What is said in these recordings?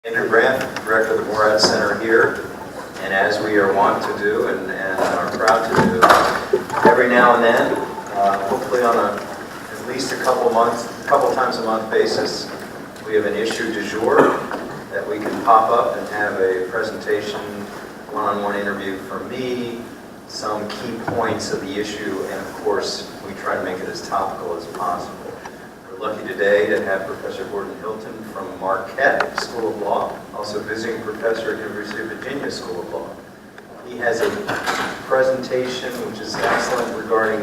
Andrew Brandt, Director of the Morad Center here, and as we are wont to do and are proud to do, every now and then, hopefully on at least a couple times a month basis, we have an issue du jour that we can pop up and have a presentation, one-on-one interview from me, some key points of the issue, and of course, we try to make it as topical as possible. We're lucky today to have Professor Gordon Hilton from Marquette School of Law, also visiting professor at University of Virginia School of Law. He has a presentation which is excellent regarding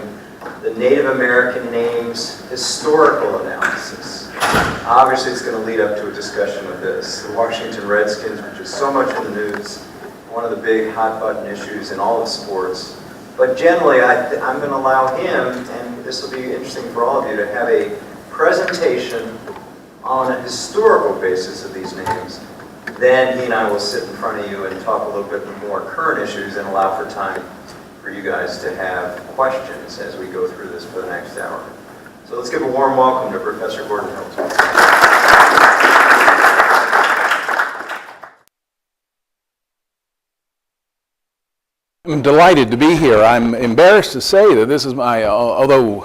the Native American names historical analysis. Obviously, it's going to lead up to a discussion of this. The Washington Redskins, which is so much in the news, one of the big hot-button issues in all of sports. But generally, I'm going to allow him, and this will be interesting for all of you, to have a presentation on a historical basis of these names. Then he and I will sit in front of you and talk a little bit more current issues and allow for time for you guys to have questions as we go through this for the next hour. So let's give a warm welcome to Professor Gordon Hilton. I'm delighted to be here. I'm embarrassed to say that this is my, although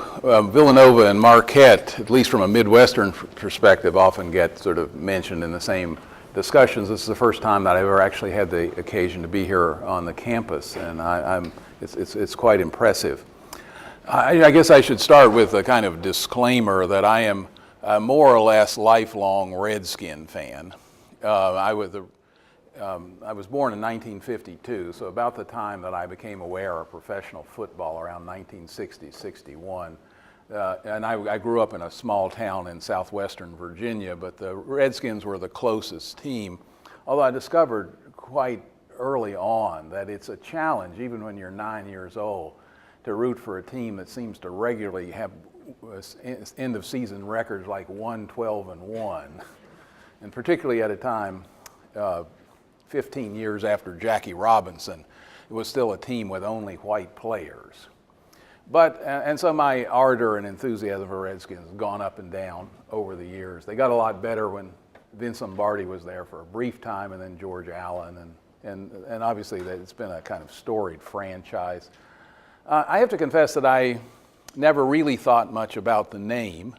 Villanova and Marquette, at least from a Midwestern perspective, often get sort of mentioned in the same discussions, this is the first time that I've ever actually had the occasion to be here on the campus, and it's quite impressive. I guess I should start with a kind of disclaimer that I am a more or less lifelong Redskin fan. I was born in 1952, so about the time that I became aware of professional football, around 1960, 61. And I grew up in a small town in southwestern Virginia, but the Redskins were the closest team. Although I discovered quite early on that it's a challenge, even when you're 9 years old, to root for a team that seems to regularly have end-of-season records like 1-12-1, and particularly at a time 15 years after Jackie Robinson, it was still a team with only white players. But, and so my ardor and enthusiasm for Redskins has gone up and down over the years. They got a lot better when Vince Lombardi was there for a brief time, and then George Allen, and obviously it's been a kind of storied franchise. I have to confess that I never really thought much about the name.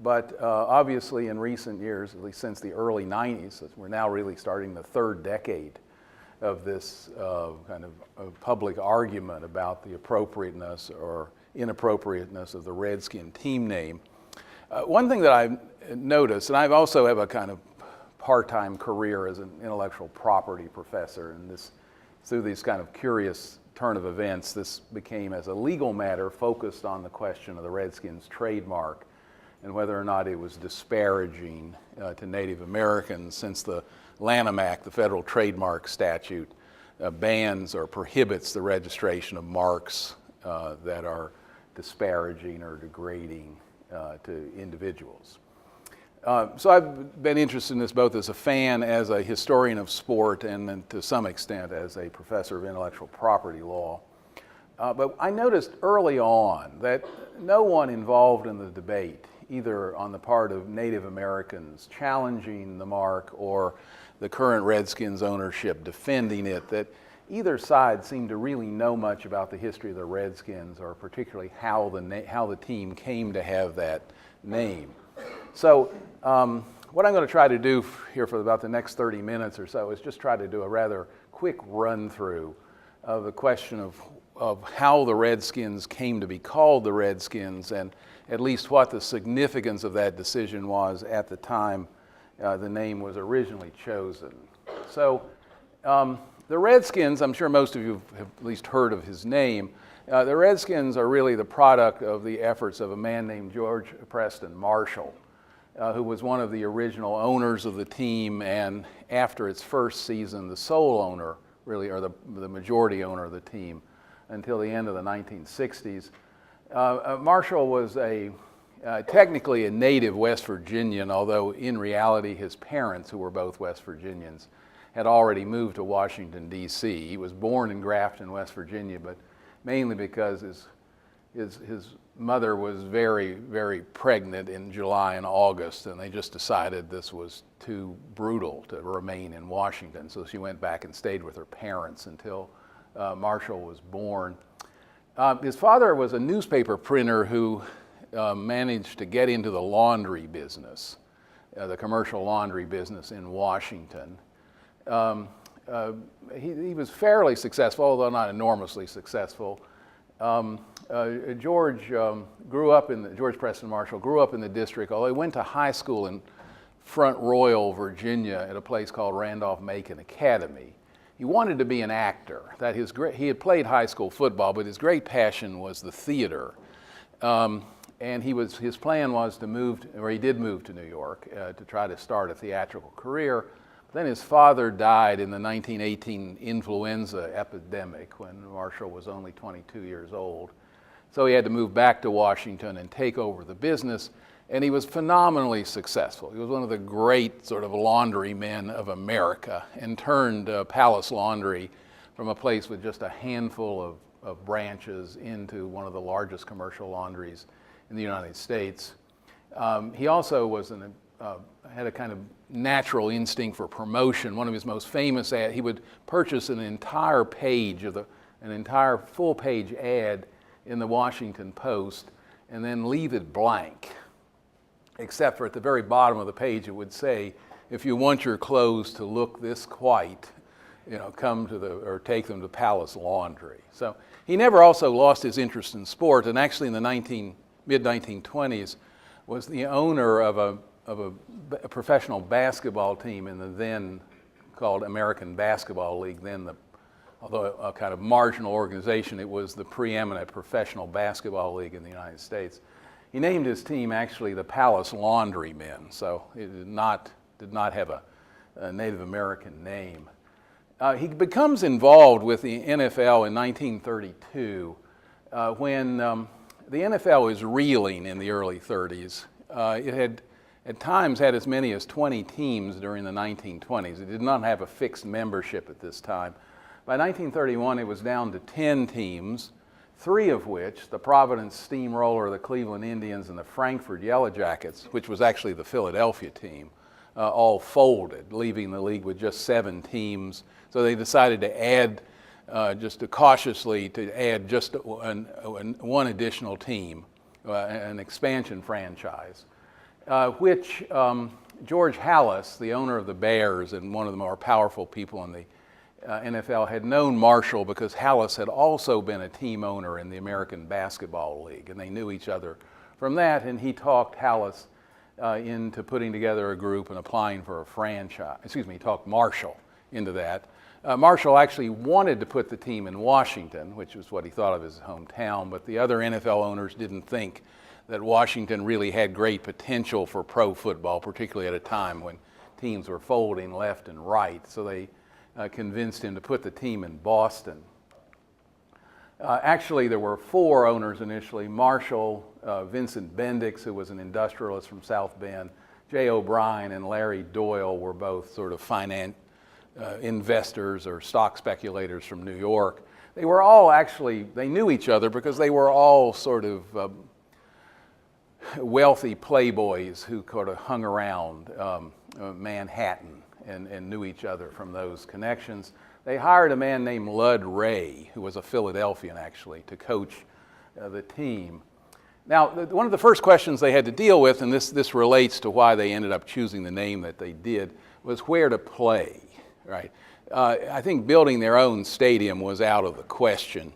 But obviously in recent years, at least since the early 90s, we're now really starting the third decade of this kind of public argument about the appropriateness or inappropriateness of the Redskin team name. One thing that I've noticed, and I also have a kind of part-time career as an intellectual property professor, and through these kind of curious turn of events, this became, as a legal matter, focused on the question of the Redskins trademark and whether or not it was disparaging to Native Americans, since the Lanham Act, the federal trademark statute, bans or prohibits the registration of marks that are disparaging or degrading to individuals. So I've been interested in this both as a fan, as a historian of sport, and then to some extent as a professor of intellectual property law. But I noticed early on that no one involved in the debate, either on the part of Native Americans challenging the mark or the current Redskins ownership defending it, that either side seemed to really know much about the history of the Redskins, or particularly how the team came to have that name. So what I'm going to try to do here for about the next 30 minutes or so is just try to do a rather quick run through of the question of how the Redskins came to be called the Redskins, and at least what the significance of that decision was at the time the name was originally chosen. So the Redskins, I'm sure most of you have at least heard of his name. The Redskins are really the product of the efforts of a man named George Preston Marshall, who was one of the original owners of the team, and after its first season, the sole owner, really, or the majority owner of the team, until the end of the 1960s. Marshall was technically a native West Virginian, although in reality his parents, who were both West Virginians, had already moved to Washington, D.C. He was born in Grafton, West Virginia, but mainly because his his mother was very, very pregnant in July and August, and they just decided this was too brutal to remain in Washington. So she went back and stayed with her parents until Marshall was born. His father was a newspaper printer who managed to get into the laundry business, the commercial laundry business in Washington. He was fairly successful, although not enormously successful. George Preston Marshall grew up in the district, although he went to high school in Front Royal, Virginia, at a place called Randolph-Macon Academy. He wanted to be an actor. He had played high school football, but his great passion was the theater. And his plan was to move, or he did move to New York to try to start a theatrical career. But then his father died in the 1918 influenza epidemic when Marshall was only 22 years old. So he had to move back to Washington and take over the business, and he was phenomenally successful. He was one of the great sort of laundrymen of America and turned Palace Laundry from a place with just a handful of branches into one of the largest commercial laundries in the United States. He also was had a kind of natural instinct for promotion. One of his most famous ads, he would purchase an entire page of an entire full-page ad in the Washington Post and then leave it blank, except for at the very bottom of the page it would say, if you want your clothes to look this white, come to or take them to Palace Laundry. So he never also lost his interest in sport, and actually in the mid-1920s was the owner of a professional basketball team in the then called American Basketball League. Although a kind of marginal organization, it was the preeminent professional basketball league in the United States. He named his team actually the Palace Laundrymen, so it did not have a Native American name. He becomes involved with the NFL in 1932 when the NFL was reeling in the early 30s. It had at times had as many as 20 teams during the 1920s. It did not have a fixed membership at this time. By 1931, it was down to 10 teams, 3 of which, the Providence Steamroller, the Cleveland Indians, and the Frankfurt Yellow Jackets, which was actually the Philadelphia team, all folded, leaving the league with just 7 teams. So they decided to add, cautiously add just one additional team, an expansion franchise, which George Halas, the owner of the Bears and one of the more powerful people in the NFL, had known Marshall because Halas had also been a team owner in the American Basketball League, and they knew each other from that, and he talked Halas into putting together a group and applying for a franchise. He talked Marshall into that. Marshall actually wanted to put the team in Washington, which was what he thought of as his hometown, but the other NFL owners didn't think that Washington really had great potential for pro football, particularly at a time when teams were folding left and right, so they convinced him to put the team in Boston. Actually, there were 4 owners initially: Marshall, Vincent Bendix, who was an industrialist from South Bend, Jay O'Brien, and Larry Doyle were both sort of investors or stock speculators from New York. They were all they knew each other because they were all sort of wealthy playboys who sort of hung around Manhattan and knew each other from those connections. They hired a man named Lud Ray, who was a Philadelphian actually, to coach the team. Now, one of the first questions they had to deal with, and this relates to why they ended up choosing the name that they did, was where to play, right? I think building their own stadium was out of the question.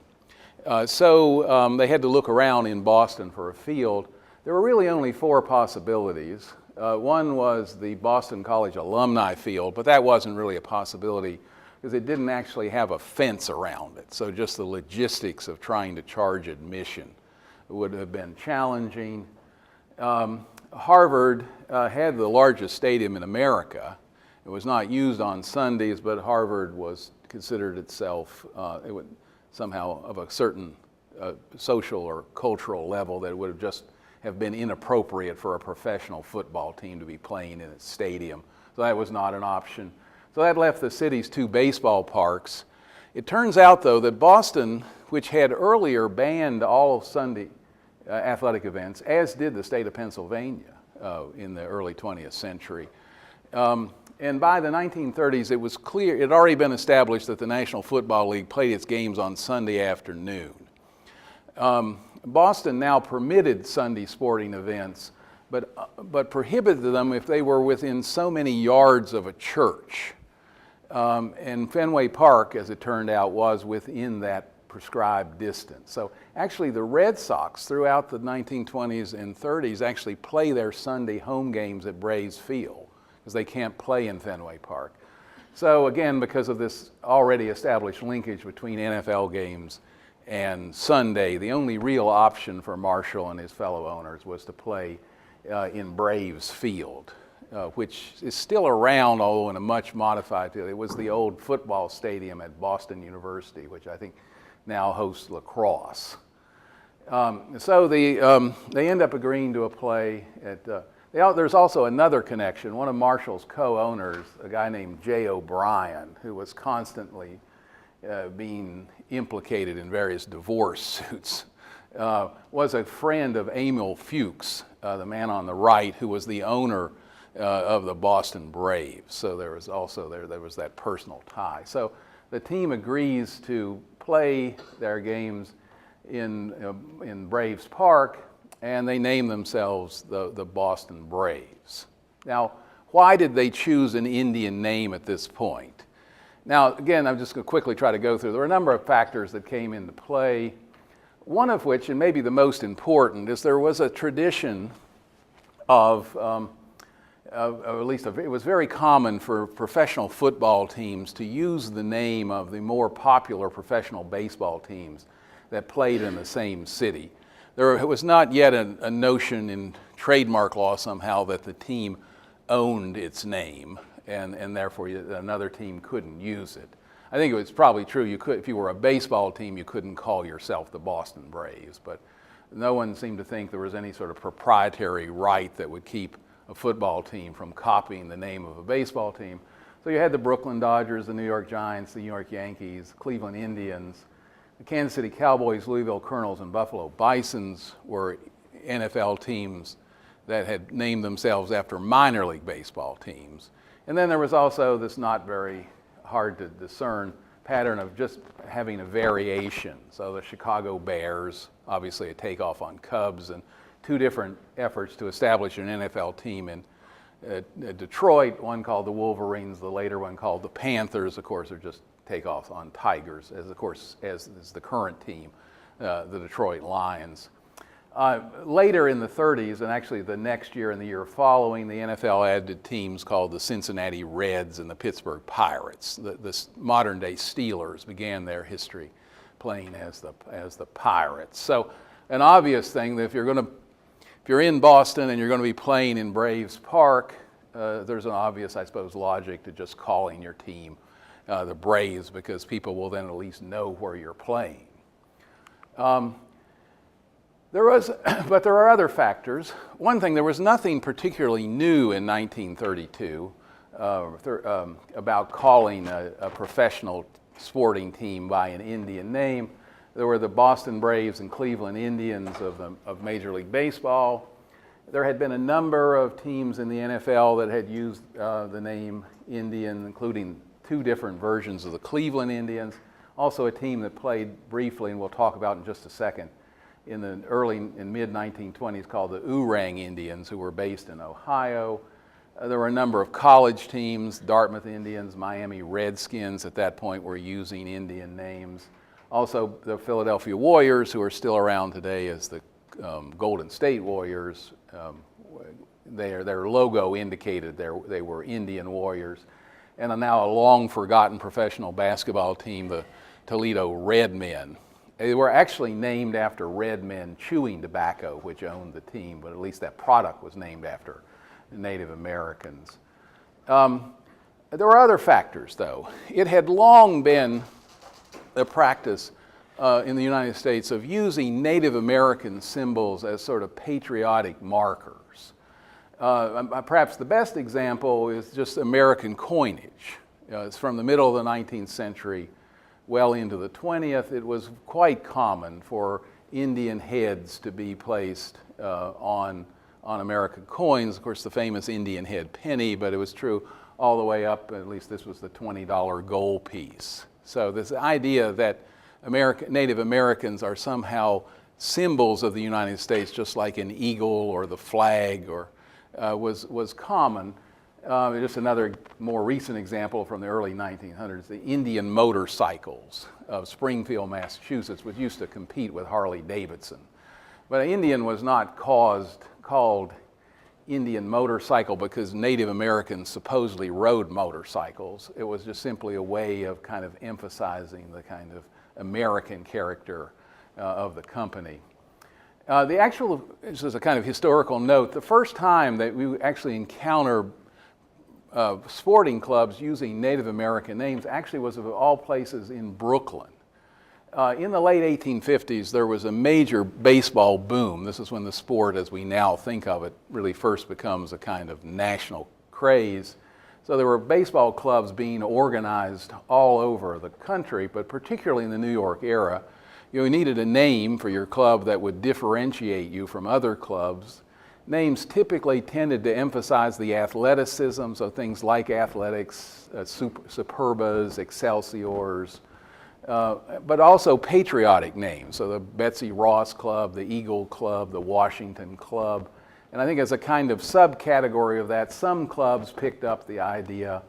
So they had to look around in Boston for a field. There were really only 4 possibilities. One was the Boston College Alumni Field, but that wasn't really a possibility because it didn't actually have a fence around it. So just the logistics of trying to charge admission would have been challenging. Harvard had the largest stadium in America. It was not used on Sundays, but Harvard was considered itself somehow of a certain social or cultural level that would have been inappropriate for a professional football team to be playing in its stadium. So that was not an option. So that left the city's 2 baseball parks It turns out, though, that Boston, which had earlier banned all Sunday athletic events, as did the state of Pennsylvania in the early 20th century, and by the 1930s, it was clear, it had already been established that the National Football League played its games on Sunday afternoon. Boston now permitted Sunday sporting events, but prohibited them if they were within so many yards of a church. And Fenway Park, as it turned out, was within that prescribed distance. So actually the Red Sox throughout the 1920s and 30s actually play their Sunday home games at Braves Field because they can't play in Fenway Park. So again, because of this already established linkage between NFL games and Sunday, the only real option for Marshall and his fellow owners was to play in Braves Field, which is still around, although in a much modified field. It was the old football stadium at Boston University, which I think now hosts lacrosse. So they end up agreeing to a play at, there's also another connection. One of Marshall's co-owners, a guy named Jay O'Brien, who was constantly being implicated in various divorce suits, was a friend of Emil Fuchs, the man on the right, who was the owner of the Boston Braves. So there was also there was that personal tie. So the team agrees to play their games in Braves Park, and they name themselves the Boston Braves. Now, why did they choose an Indian name at this point? Now, again, I'm just going to quickly try to go through. There were a number of factors that came into play, one of which, and maybe the most important, is there was a tradition of at least it was very common for professional football teams to use the name of the more popular professional baseball teams that played in the same city. There was not yet a notion in trademark law somehow that the team owned its name, and therefore another team couldn't use it. I think it was probably true, you could, if you were a baseball team, you couldn't call yourself the Boston Braves, but no one seemed to think there was any sort of proprietary right that would keep a football team from copying the name of a baseball team. So you had the Brooklyn Dodgers, the New York Giants, the New York Yankees, Cleveland Indians, the Kansas City Cowboys, Louisville Colonels, and Buffalo Bisons were NFL teams that had named themselves after minor league baseball teams. And then there was also this not very hard to discern pattern of just having a variation. So the Chicago Bears, obviously a takeoff on Cubs, and two different efforts to establish an NFL team in Detroit, one called the Wolverines, the later one called the Panthers, of course, are just takeoffs on Tigers, as of course as is the current team, the Detroit Lions. Later in the 30s, and actually the next year and the year following, the NFL added teams called the Cincinnati Reds and the Pittsburgh Pirates. The modern-day Steelers began their history playing as the Pirates. So an obvious thing that if you're in Boston and you're going to be playing in Braves Park, there's an obvious, I suppose, logic to just calling your team the Braves, because people will then at least know where you're playing. But there are other factors. One thing, there was nothing particularly new in 1932 about calling a professional sporting team by an Indian name. There were the Boston Braves and Cleveland Indians of Major League Baseball. There had been a number of teams in the NFL that had used the name Indian, including two different versions of the Cleveland Indians. Also a team that played briefly, and we'll talk about in just a second, in the early and mid-1920s called the Oorang Indians, who were based in Ohio. There were a number of college teams, Dartmouth Indians, Miami Redskins at that point were using Indian names. Also the Philadelphia Warriors, who are still around today as the Golden State Warriors. Their logo indicated they were Indian Warriors. And now a long-forgotten professional basketball team, the Toledo Redmen. They were actually named after Red Men chewing tobacco, which owned the team, but at least that product was named after Native Americans. There were other factors, though. It had long been the practice in the United States of using Native American symbols as sort of patriotic markers. Perhaps the best example is just American coinage. It's from the middle of the 19th century. well into the 20th, it was quite common for Indian heads to be placed on American coins. Of course, the famous Indian head penny, but it was true all the way up, at least this was the $20 gold piece. So this idea that Native Americans are somehow symbols of the United States, just like an eagle or the flag, was common. Just another more recent example from the early 1900s, the Indian motorcycles of Springfield, Massachusetts, which used to compete with Harley-Davidson. But Indian was not called Indian motorcycle because Native Americans supposedly rode motorcycles. It was just simply a way of kind of emphasizing the kind of American character of the company. This is a kind of historical note, the first time that we actually encounter sporting clubs using Native American names actually was, of all places, in Brooklyn. In the late 1850s, there was a major baseball boom. This is when the sport, as we now think of it, really first becomes a kind of national craze. So there were baseball clubs being organized all over the country, but particularly in the New York era. You needed a name for your club that would differentiate you from other clubs. Names typically tended to emphasize the athleticism, so things like Athletics, Superbas, Excelsiors, but also patriotic names, so the Betsy Ross Club, the Eagle Club, the Washington Club. And I think as a kind of subcategory of that, some clubs picked up the idea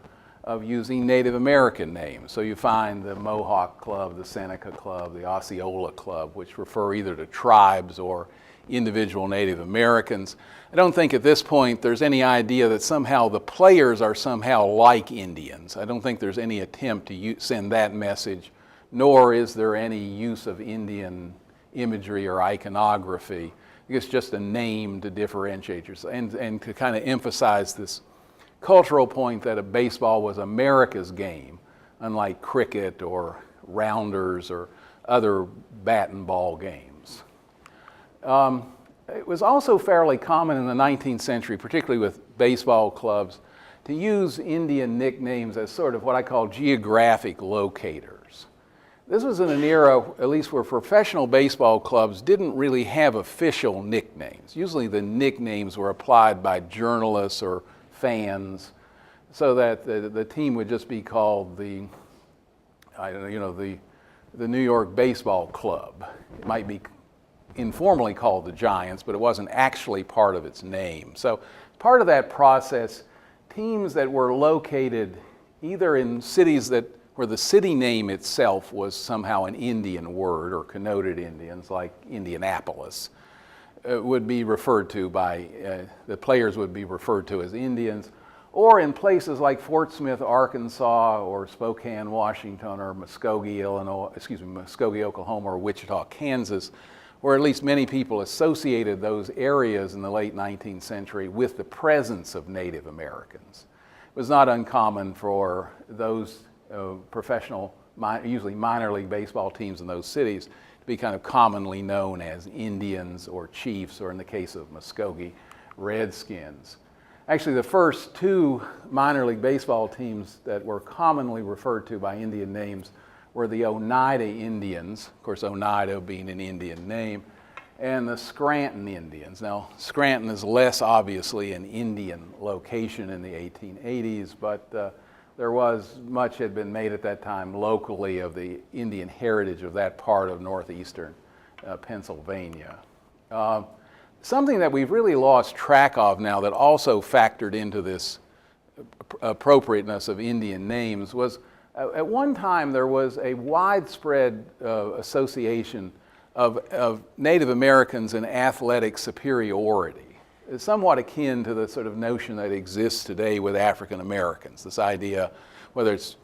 of using Native American names. So you find the Mohawk Club, the Seneca Club, the Osceola Club, which refer either to tribes or individual Native Americans. I don't think at this point there's any idea that somehow the players are somehow like Indians. I don't think there's any attempt to send that message, nor is there any use of Indian imagery or iconography. It's just a name to differentiate yourself and to kind of emphasize this cultural point that baseball was America's game, unlike cricket or rounders or other bat and ball games. It was also fairly common in the 19th century, particularly with baseball clubs, to use Indian nicknames as sort of what I call geographic locators. This was in an era, at least where professional baseball clubs didn't really have official nicknames. Usually the nicknames were applied by journalists or fans, so that the team would just be called the New York Baseball Club. It might be informally called the Giants, but it wasn't actually part of its name. So part of that process, teams that were located either in cities where the city name itself was somehow an Indian word or connoted Indians, like Indianapolis, would be referred to by, the players would be referred to as Indians, or in places like Fort Smith, Arkansas, or Spokane, Washington, or Muskogee, Oklahoma, or Wichita, Kansas, where at least many people associated those areas in the late 19th century with the presence of Native Americans. It was not uncommon for those professional, usually minor league baseball teams in those cities to be kind of commonly known as Indians or Chiefs, or in the case of Muskogee, Redskins. Actually, the first two minor league baseball teams that were commonly referred to by Indian names were the Oneida Indians, of course Oneida being an Indian name, and the Scranton Indians. Now, Scranton is less obviously an Indian location in the 1880s, but there was much had been made at that time locally of the Indian heritage of that part of northeastern Pennsylvania. Something that we've really lost track of now that also factored into this appropriateness of Indian names was at one time there was a widespread association of Native Americans and athletic superiority. It's somewhat akin to the sort of notion that exists today with African Americans. This idea, whether it's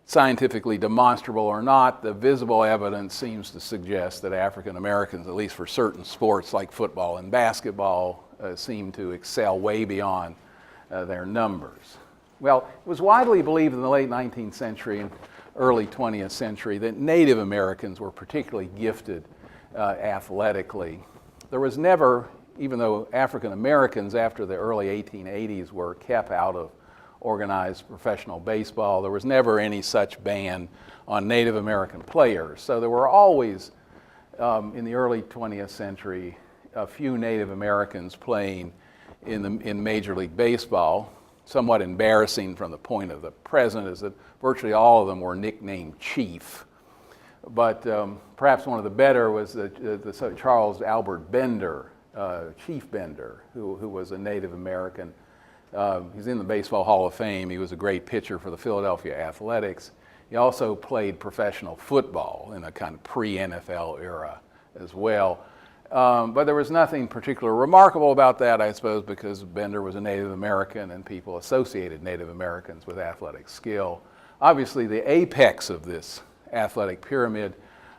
scientifically demonstrable or not, the visible evidence seems to suggest that African Americans, at least for certain sports like football and basketball, seem to excel way beyond their numbers. Well, it was widely believed in the late 19th century and early 20th century that Native Americans were particularly gifted athletically. There was never, even though African Americans after the early 1880s were kept out of organized professional baseball. There was never any such ban on Native American players. So there were always, in the early 20th century, a few Native Americans playing in Major League Baseball. Somewhat embarrassing from the point of the present is that virtually all of them were nicknamed Chief. But perhaps one of the better was the Charles Albert Bender, Chief Bender, who was a Native American. He's in the Baseball Hall of Fame. He was a great pitcher for the Philadelphia Athletics. He also played professional football in a kind of pre-NFL era as well. But there was nothing particularly remarkable about that, I suppose, because Bender was a Native American and people associated Native Americans with athletic skill. Obviously, the apex of this athletic pyramid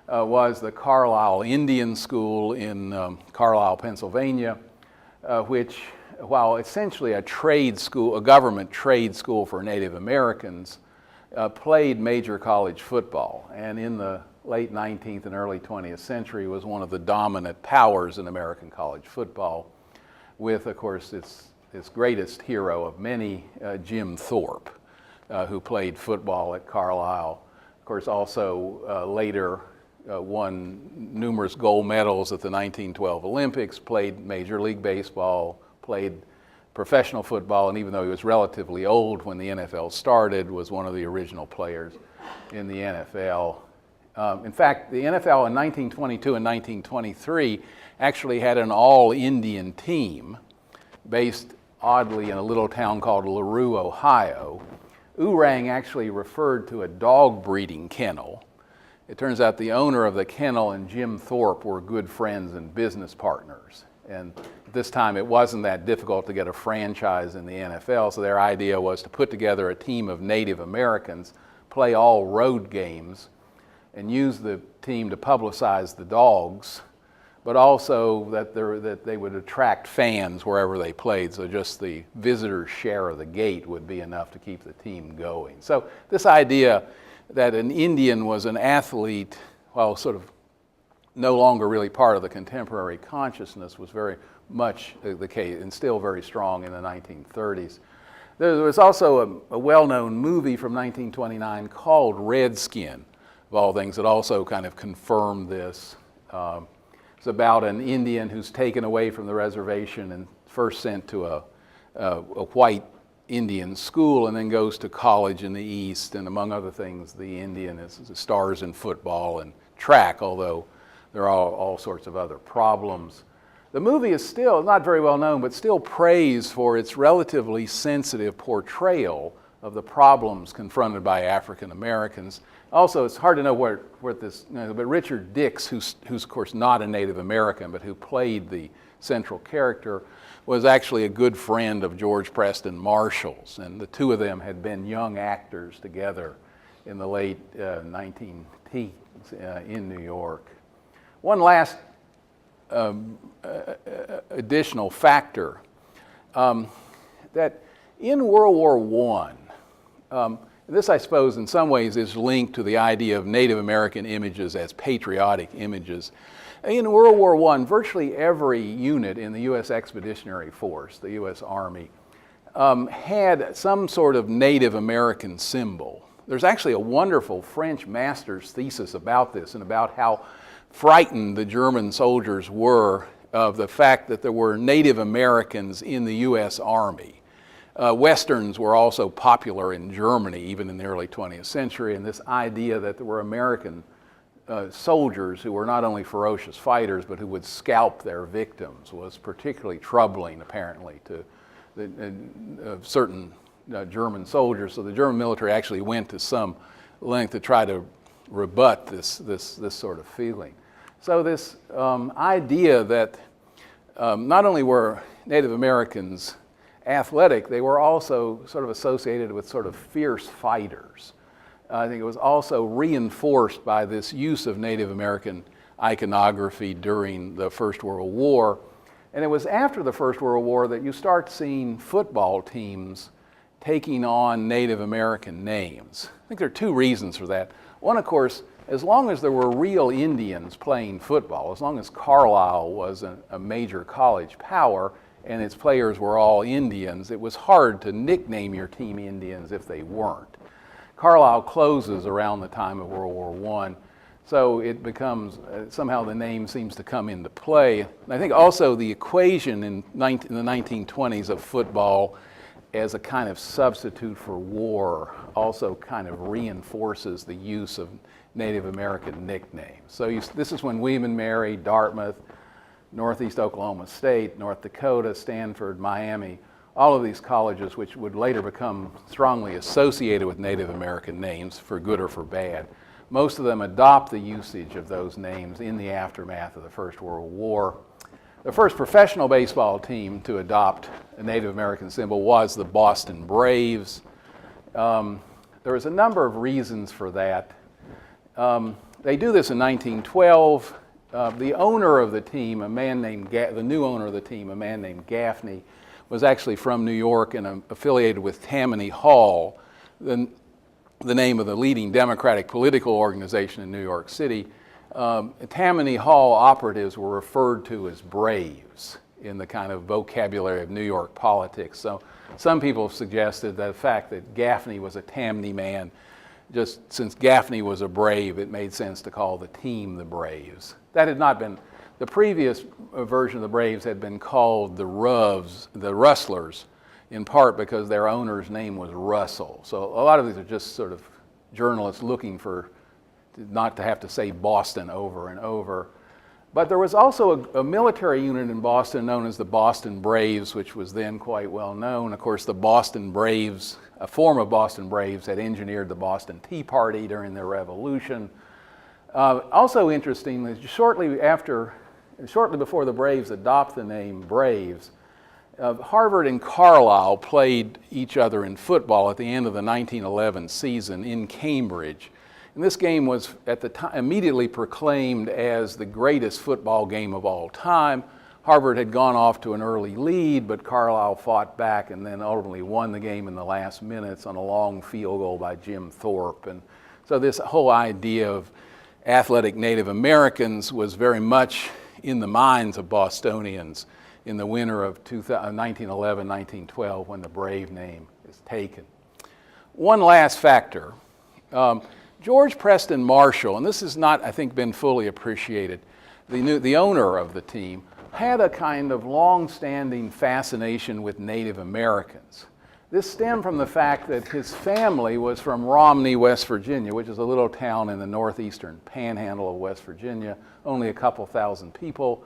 was the Carlisle Indian School in Carlisle, Pennsylvania, which, while essentially a trade school, a government trade school for Native Americans, played major college football, and in the late 19th and early 20th century was one of the dominant powers in American college football, with, of course, its greatest hero of many, Jim Thorpe, who played football at Carlisle. Of course, also later won numerous gold medals at the 1912 Olympics, played Major League Baseball, played professional football, and even though he was relatively old when the NFL started, was one of the original players in the NFL. In fact, the NFL in 1922 and 1923 actually had an all-Indian team based oddly in a little town called LaRue, Ohio. Ourang actually referred to a dog breeding kennel. It turns out the owner of the kennel and Jim Thorpe were good friends and business partners. And at this time, it wasn't that difficult to get a franchise in the NFL, so their idea was to put together a team of Native Americans, play all road games, and use the team to publicize the dogs, but also that they would attract fans wherever they played, so just the visitor's share of the gate would be enough to keep the team going. So this idea that an Indian was an athlete, while sort of no longer really part of the contemporary consciousness, was very much the case and still very strong in the 1930s. There was also a well-known movie from 1929 called Redskin, of all things, that also kind of confirmed this. It's about an Indian who's taken away from the reservation and first sent to a white Indian school and then goes to college in the East. And among other things, the Indian stars in football and track, although there are all sorts of other problems. The movie is still not very well known, but still praised for its relatively sensitive portrayal of the problems confronted by African Americans. Also, it's hard to know where this, but Richard Dix, who's of course not a Native American, but who played the central character, was actually a good friend of George Preston Marshall's, and the two of them had been young actors together in the late 19 teens in New York. One last additional factor, that in World War I, this, I suppose, in some ways is linked to the idea of Native American images as patriotic images. In World War I, virtually every unit in the U.S. Expeditionary Force, the U.S. Army, had some sort of Native American symbol. There's actually a wonderful French master's thesis about this and about how frightened the German soldiers were of the fact that there were Native Americans in the U.S. Army. Westerns were also popular in Germany, even in the early 20th century, and this idea that there were American soldiers who were not only ferocious fighters, but who would scalp their victims was particularly troubling, apparently, to certain German soldiers. So the German military actually went to some length to try to rebut this sort of feeling. So this idea that not only were Native Americans athletic, they were also sort of associated with sort of fierce fighters. I think it was also reinforced by this use of Native American iconography during the First World War. And it was after the First World War that you start seeing football teams taking on Native American names. I think there are two reasons for that. One, of course, as long as there were real Indians playing football, as long as Carlisle was a major college power, and its players were all Indians, it was hard to nickname your team Indians if they weren't. Carlisle closes around the time of World War I, so it becomes, somehow the name seems to come into play. And I think also the equation in the 1920s of football as a kind of substitute for war also kind of reinforces the use of Native American nicknames. So this is when William and Mary, Dartmouth, Northeast Oklahoma State, North Dakota, Stanford, Miami, all of these colleges which would later become strongly associated with Native American names for good or for bad. Most of them adopt the usage of those names in the aftermath of the First World War. The first professional baseball team to adopt a Native American symbol was the Boston Braves. There was a number of reasons for that. They do this in 1912. The owner of the team, the new owner of the team, a man named Gaffney, was actually from New York and affiliated with Tammany Hall, the name of the leading Democratic political organization in New York City. Tammany Hall operatives were referred to as Braves in the kind of vocabulary of New York politics. So some people have suggested that the fact that Gaffney was a Tammany man, just since Gaffney was a Brave, it made sense to call the team the Braves. That had not been, the previous version of the Braves had been called the Rustlers, in part because their owner's name was Russell. So a lot of these are just sort of journalists looking for not to have to say Boston over and over. But there was also a military unit in Boston known as the Boston Braves, which was then quite well known. Of course, the Boston Braves, a form of Boston Braves, had engineered the Boston Tea Party during the Revolution. Also interestingly, shortly before the Braves adopt the name Braves, Harvard and Carlisle played each other in football at the end of the 1911 season in Cambridge. And this game was at the time immediately proclaimed as the greatest football game of all time. Harvard had gone off to an early lead, but Carlisle fought back and then ultimately won the game in the last minutes on a long field goal by Jim Thorpe. And so this whole idea of athletic Native Americans was very much in the minds of Bostonians in the winter of 1911-1912 when the Brave name is taken. One last factor. George Preston Marshall, and this has not, I think, been fully appreciated, the owner of the team, had a kind of long-standing fascination with Native Americans. This stemmed from the fact that his family was from Romney, West Virginia, which is a little town in the northeastern panhandle of West Virginia, only a couple thousand people.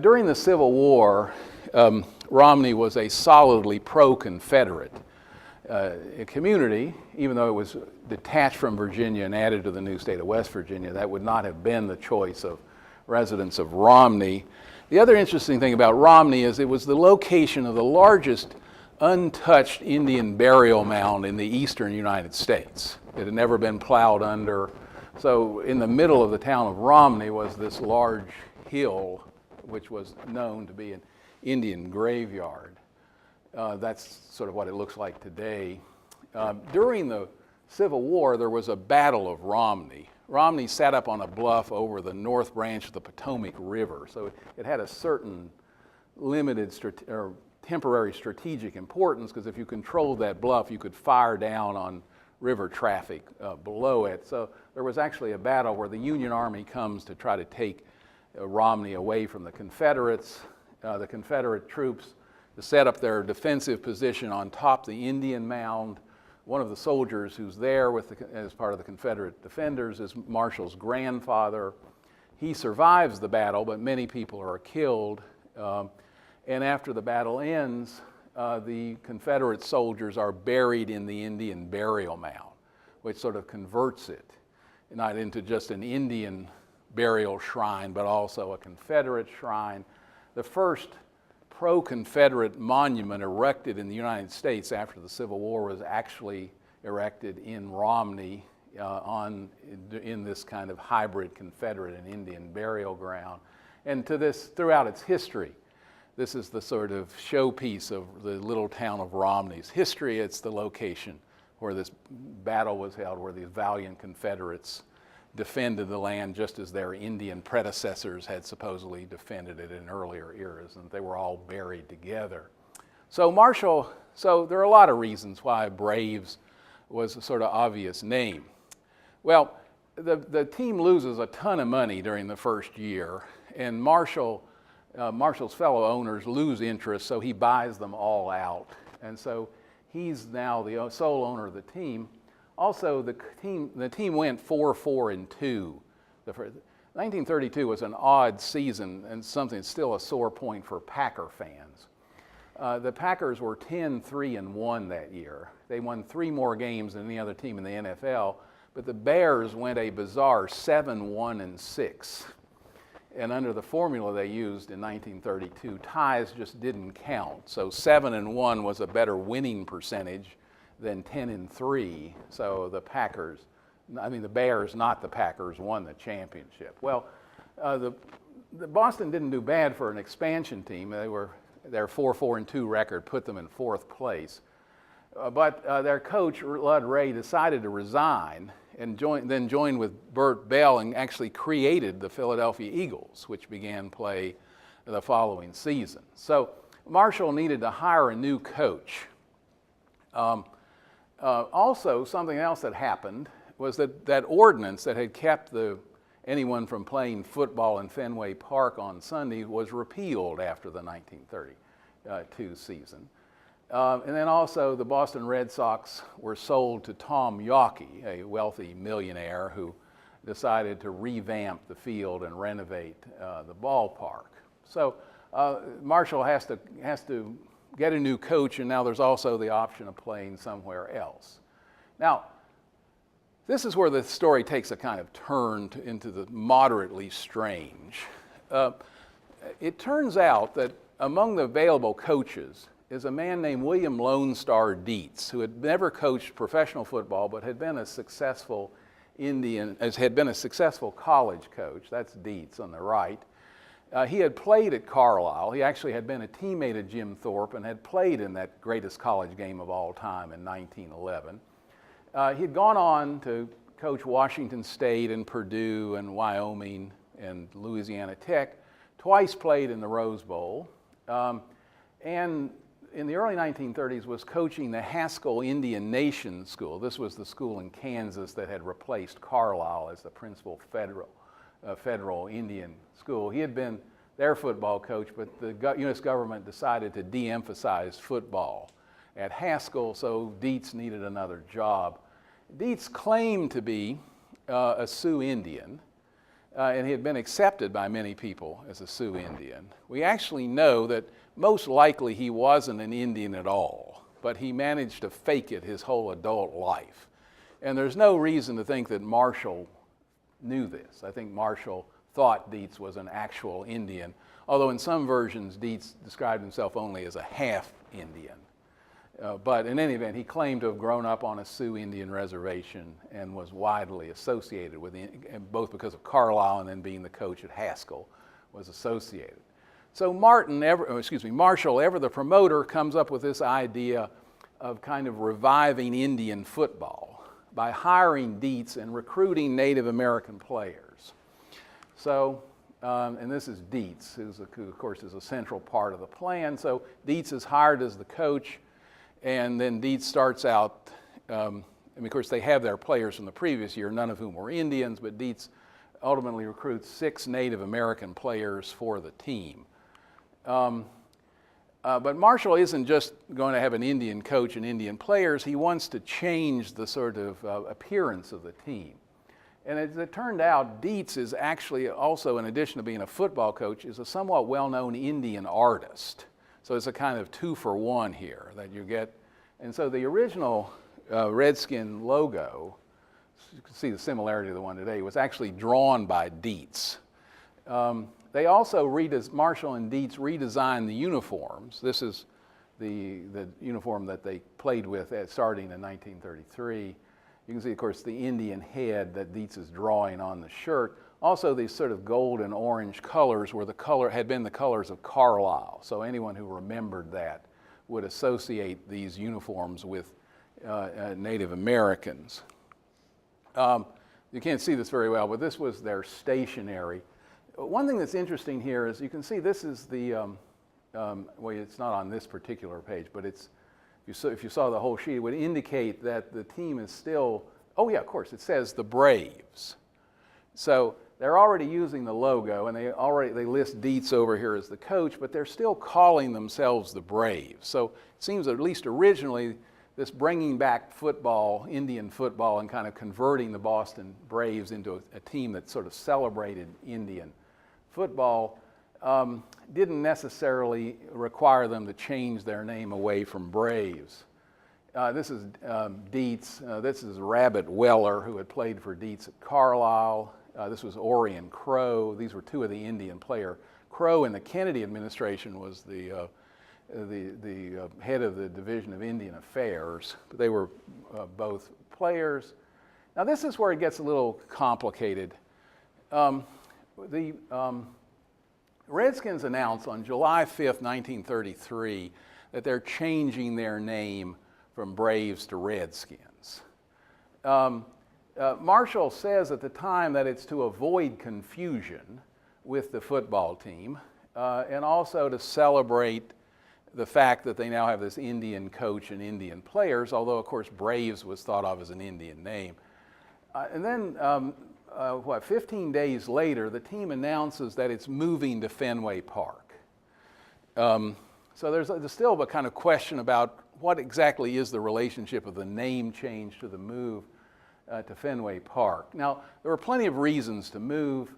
During the Civil War, Romney was a solidly pro-Confederate community, even though it was detached from Virginia and added to the new state of West Virginia. That would not have been the choice of residents of Romney. The other interesting thing about Romney is it was the location of the largest untouched Indian burial mound in the eastern United States. It had never been plowed under. So in the middle of the town of Romney was this large hill, which was known to be an Indian graveyard. That's sort of what it looks like today. During the Civil War, there was a Battle of Romney. Romney sat up on a bluff over the north branch of the Potomac River, so it had a certain limited temporary strategic importance, because if you controlled that bluff, you could fire down on river traffic below it. So there was actually a battle where the Union Army comes to try to take Romney away from the Confederates. The Confederate troops to set up their defensive position on top of the Indian mound. One of the soldiers who's there as part of the Confederate defenders is Marshall's grandfather. He survives the battle, but many people are killed. And after the battle ends, the Confederate soldiers are buried in the Indian burial mound, which sort of converts it not into just an Indian burial shrine, but also a Confederate shrine. The first pro-Confederate monument erected in the United States after the Civil War was actually erected in Romney in this kind of hybrid Confederate and Indian burial ground. And to this, throughout its history, this is the sort of showpiece of the little town of Romney's history. It's the location where this battle was held, where these valiant Confederates defended the land just as their Indian predecessors had supposedly defended it in earlier eras, and they were all buried together. So there are a lot of reasons why Braves was a sort of obvious name. Well, the team loses a ton of money during the first year, and Marshall's fellow owners lose interest, so he buys them all out. And so he's now the sole owner of the team. Also, the team went 4-4-2. 1932 was an odd season and something that's still a sore point for Packer fans. The Packers were 10-3-1 that year. They won 3 more games than any other team in the NFL, but the Bears went a bizarre 7-1-6. And under the formula they used in 1932, ties just didn't count. So 7-1 was a better winning percentage than 10-3. So the Bears, not the Packers, won the championship. Well, the Boston didn't do bad for an expansion team. Their 4-4-2 record put them in 4th place. But their coach, Lud Ray, decided to resign and then joined with Bert Bell and actually created the Philadelphia Eagles, which began play the following season. So Marshall needed to hire a new coach. Also, something else that happened was that ordinance that had kept anyone from playing football in Fenway Park on Sunday was repealed after the 1932 season. And then also the Boston Red Sox were sold to Tom Yawkey, a wealthy millionaire who decided to revamp the field and renovate the ballpark. So Marshall has to get a new coach, and now there's also the option of playing somewhere else. Now, this is where the story takes a kind of turn into the moderately strange. It turns out that among the available coaches is a man named William Lone Star Dietz, who had never coached professional football but had been a successful college coach. That's Dietz on the right. He had played at Carlisle. He actually had been a teammate of Jim Thorpe and had played in that greatest college game of all time in 1911. He had gone on to coach Washington State and Purdue and Wyoming and Louisiana Tech, twice played in the Rose Bowl, and in the early 1930s was coaching the Haskell Indian Nation School. This was the school in Kansas that had replaced Carlisle as the principal federal Indian school. He had been their football coach, but the U.S. government decided to de-emphasize football at Haskell, so Dietz needed another job. Dietz claimed to be a Sioux Indian, and he had been accepted by many people as a Sioux Indian. We actually know that most likely he wasn't an Indian at all, but he managed to fake it his whole adult life. And there's no reason to think that Marshall knew this. I think Marshall thought Dietz was an actual Indian, although in some versions Dietz described himself only as a half Indian. But in any event, he claimed to have grown up on a Sioux Indian reservation and was widely associated with it, both because of Carlisle and then being the coach at Haskell, was associated. So Marshall, ever the promoter, comes up with this idea of kind of reviving Indian football by hiring Dietz and recruiting Native American players. So, and this is Dietz, who of course is a central part of the plan. So Dietz is hired as the coach, and then Dietz starts out, and of course they have their players from the previous year, none of whom were Indians, but Dietz ultimately recruits 6 Native American players for the team. But Marshall isn't just going to have an Indian coach and Indian players. He wants to change the sort of appearance of the team. And as it turned out, Dietz is actually also, in addition to being a football coach, is a somewhat well-known Indian artist. So it's a kind of 2-for-1 here that you get. And so the original Redskin logo, you can see the similarity to the one today, was actually drawn by Dietz. They also, Marshall and Dietz redesigned the uniforms. This is the uniform that they played with starting in 1933. You can see, of course, the Indian head that Dietz is drawing on the shirt. Also, these sort of gold and orange colors had been the colors of Carlisle. So anyone who remembered that would associate these uniforms with Native Americans. you can't see this very well, but this was their stationery. One thing that's interesting here is you can see this is the, well, it's not on this particular page, but it's, if you saw the whole sheet, it would indicate that the team is still, oh yeah, of course, it says the Braves. So they're already using the logo, and they list Dietz over here as the coach, but they're still calling themselves the Braves. So it seems that at least originally, this bringing back football, Indian football, and kind of converting the Boston Braves into a team that sort of celebrated Indian football didn't necessarily require them to change their name away from Braves. This is Dietz. This is Rabbit Weller, who had played for Dietz at Carlisle. This was Orion Crow. These were two of the Indian player. Crow in the Kennedy administration was the head of the Division of Indian Affairs. They were both players. Now this is where it gets a little complicated. The Redskins announced on July 5th, 1933, that they're changing their name from Braves to Redskins. Marshall says at the time that it's to avoid confusion with the football team and also to celebrate the fact that they now have this Indian coach and Indian players, although of course Braves was thought of as an Indian name. And then 15 days later, the team announces that it's moving to Fenway Park. So there's still a kind of question about what exactly is the relationship of the name change to the move to Fenway Park. Now, there were plenty of reasons to move.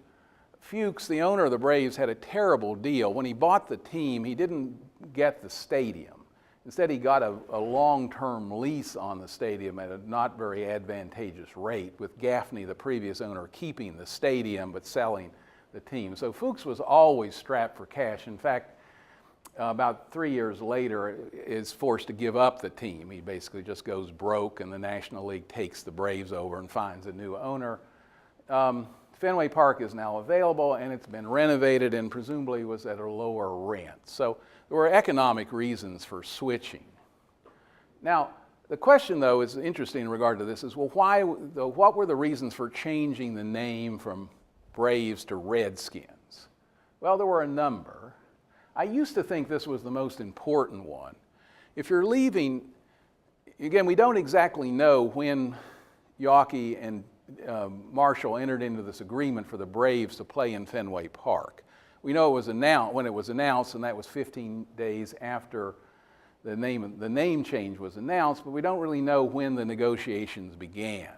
Fuchs, the owner of the Braves, had a terrible deal. When he bought the team, he didn't get the stadium. Instead, he got a long-term lease on the stadium at a not very advantageous rate, with Gaffney, the previous owner, keeping the stadium but selling the team. So Fuchs was always strapped for cash. In fact, about 3 years later, is forced to give up the team. He basically just goes broke, and the National League takes the Braves over and finds a new owner. Fenway Park is now available, and it's been renovated and presumably was at a lower rent. So there were economic reasons for switching. Now, the question, though, is interesting in regard to this is, well, what were the reasons for changing the name from Braves to Redskins? Well, there were a number. I used to think this was the most important one. If you're leaving, again, we don't exactly know when Yawkey and Marshall entered into this agreement for the Braves to play in Fenway Park. We know it was announced when it was announced, and that was 15 days after the name change was announced, but we don't really know when the negotiations began.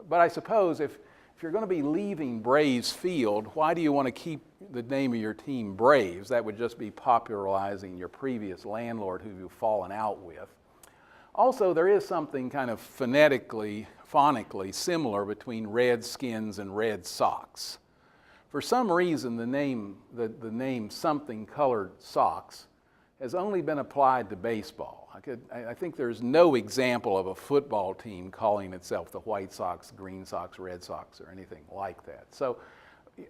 But I suppose if you're going to be leaving Braves Field, why do you want to keep the name of your team Braves? That would just be popularizing your previous landlord who you've fallen out with. Also, there is something kind of phonetically similar between Redskins and Red Sox. For some reason, the name something colored Sox has only been applied to baseball. I think there's no example of a football team calling itself the White Sox, Green Sox, Red Sox, or anything like that. So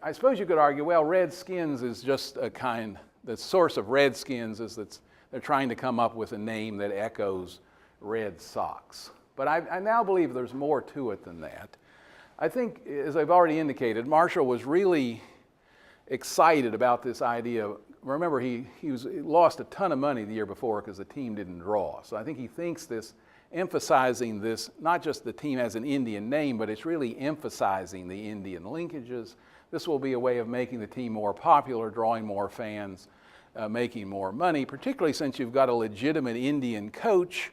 I suppose you could argue, well, Redskins is just the source of Redskins is that they're trying to come up with a name that echoes Red Sox. But I now believe there's more to it than that. I think, as I've already indicated, Marshall was really excited about this idea. Remember, he lost a ton of money the year before because the team didn't draw. So I think he thinks emphasizing this, not just the team has an Indian name, but it's really emphasizing the Indian linkages. This will be a way of making the team more popular, drawing more fans, making more money, particularly since you've got a legitimate Indian coach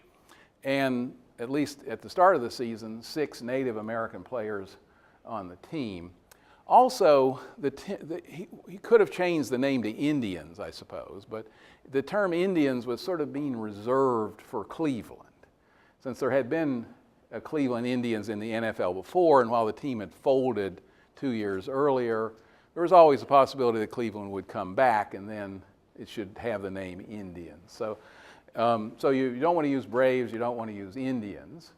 and, at least at the start of the season, 6 Native American players on the team. Also, he could have changed the name to Indians, I suppose, but the term Indians was sort of being reserved for Cleveland, since there had been Cleveland Indians in the NFL before, and while the team had folded 2 years earlier, there was always a possibility that Cleveland would come back, and then it should have the name Indians. So you don't want to use Braves, you don't want to use Indians.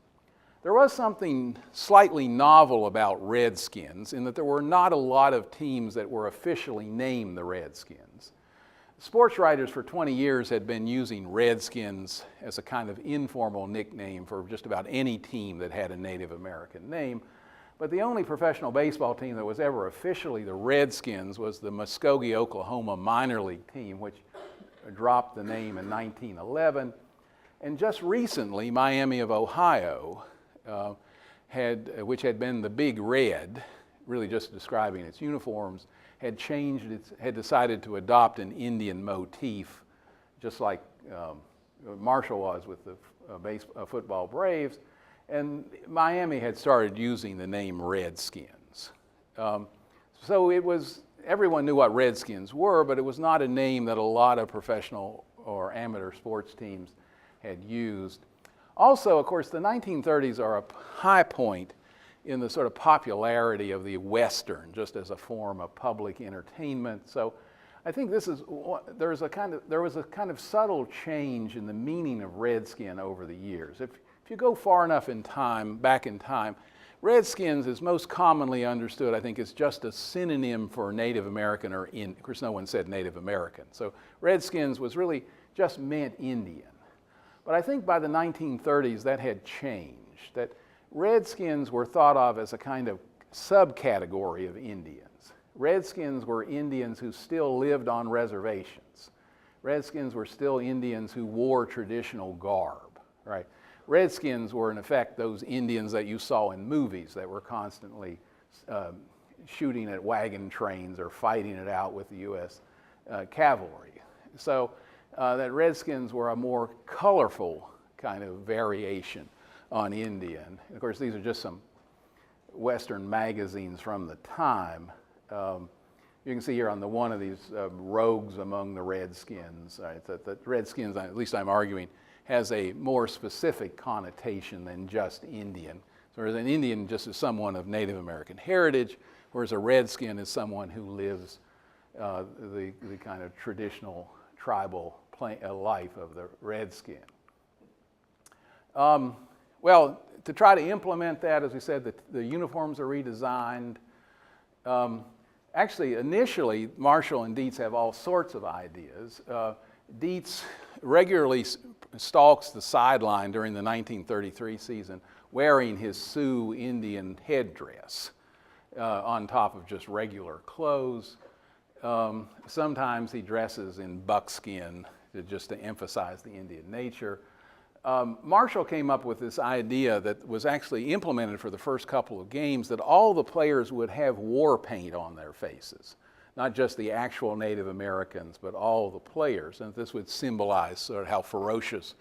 There was something slightly novel about Redskins in that there were not a lot of teams that were officially named the Redskins. Sports writers for 20 years had been using Redskins as a kind of informal nickname for just about any team that had a Native American name. But the only professional baseball team that was ever officially the Redskins was the Muskogee, Oklahoma minor league team, which dropped the name in 1911. And just recently, Miami of Ohio, which had been the Big Red, really just describing its uniforms, had decided to adopt an Indian motif, just like Marshall was with the football Braves. And Miami had started using the name Redskins. So it was, everyone knew what Redskins were, but it was not a name that a lot of professional or amateur sports teams had used. Also, of course, the 1930s are a high point in the sort of popularity of the Western, just as a form of public entertainment. So I think there was a kind of subtle change in the meaning of Redskin over the years. If you go far enough back in time, Redskins is most commonly understood, I think, as just a synonym for Native American of course, no one said Native American. So Redskins was really just meant Indian. But I think by the 1930s that had changed, that Redskins were thought of as a kind of subcategory of Indians. Redskins were Indians who still lived on reservations. Redskins were still Indians who wore traditional garb, right? Redskins were, in effect, those Indians that you saw in movies that were constantly shooting at wagon trains or fighting it out with the U.S. Cavalry. So that Redskins were a more colorful kind of variation on Indian. Of course, these are just some Western magazines from the time. You can see here on one of these rogues among the Redskins, right, that Redskins, at least I'm arguing, has a more specific connotation than just Indian. So whereas an Indian just is someone of Native American heritage, whereas a Redskin is someone who lives the kind of traditional tribal life of the Redskin. Well, to try to implement that, as we said, the uniforms are redesigned. Actually, initially, Marshall and Dietz have all sorts of ideas. Dietz regularly stalks the sideline during the 1933 season wearing his Sioux Indian headdress on top of just regular clothes. Sometimes he dresses in buckskin just to emphasize the Indian nature. Marshall came up with this idea that was actually implemented for the first couple of games, that all the players would have war paint on their faces. Not just the actual Native Americans, but all the players, and this would symbolize sort of how ferocious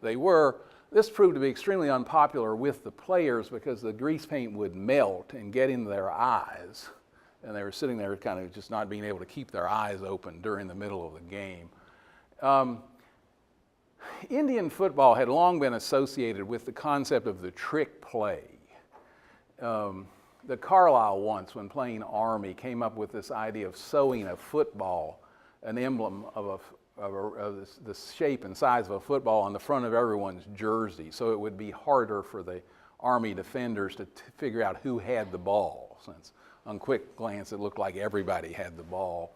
they were. This proved to be extremely unpopular with the players because the grease paint would melt and get into their eyes, and they were sitting there kind of just not being able to keep their eyes open during the middle of the game. Indian football had long been associated with the concept of the trick play. The Carlisle once, when playing Army, came up with this idea of sewing a football, an emblem of the shape and size of a football on the front of everyone's jersey, so it would be harder for the Army defenders to figure out who had the ball, since on quick glance it looked like everybody had the ball.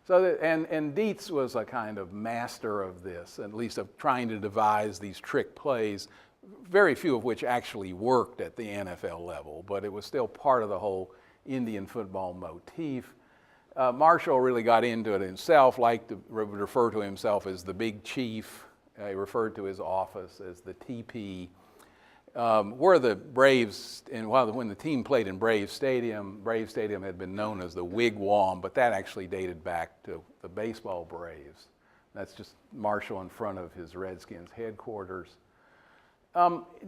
So and Dietz was a kind of master of this, at least of trying to devise these trick plays, very few of which actually worked at the NFL level, but it was still part of the whole Indian football motif. Marshall really got into it himself, liked to refer to himself as the Big Chief. He referred to his office as the TP. Where the Braves, and when the team played in Brave Stadium had been known as the Wigwam, but that actually dated back to the baseball Braves. That's just Marshall in front of his Redskins headquarters.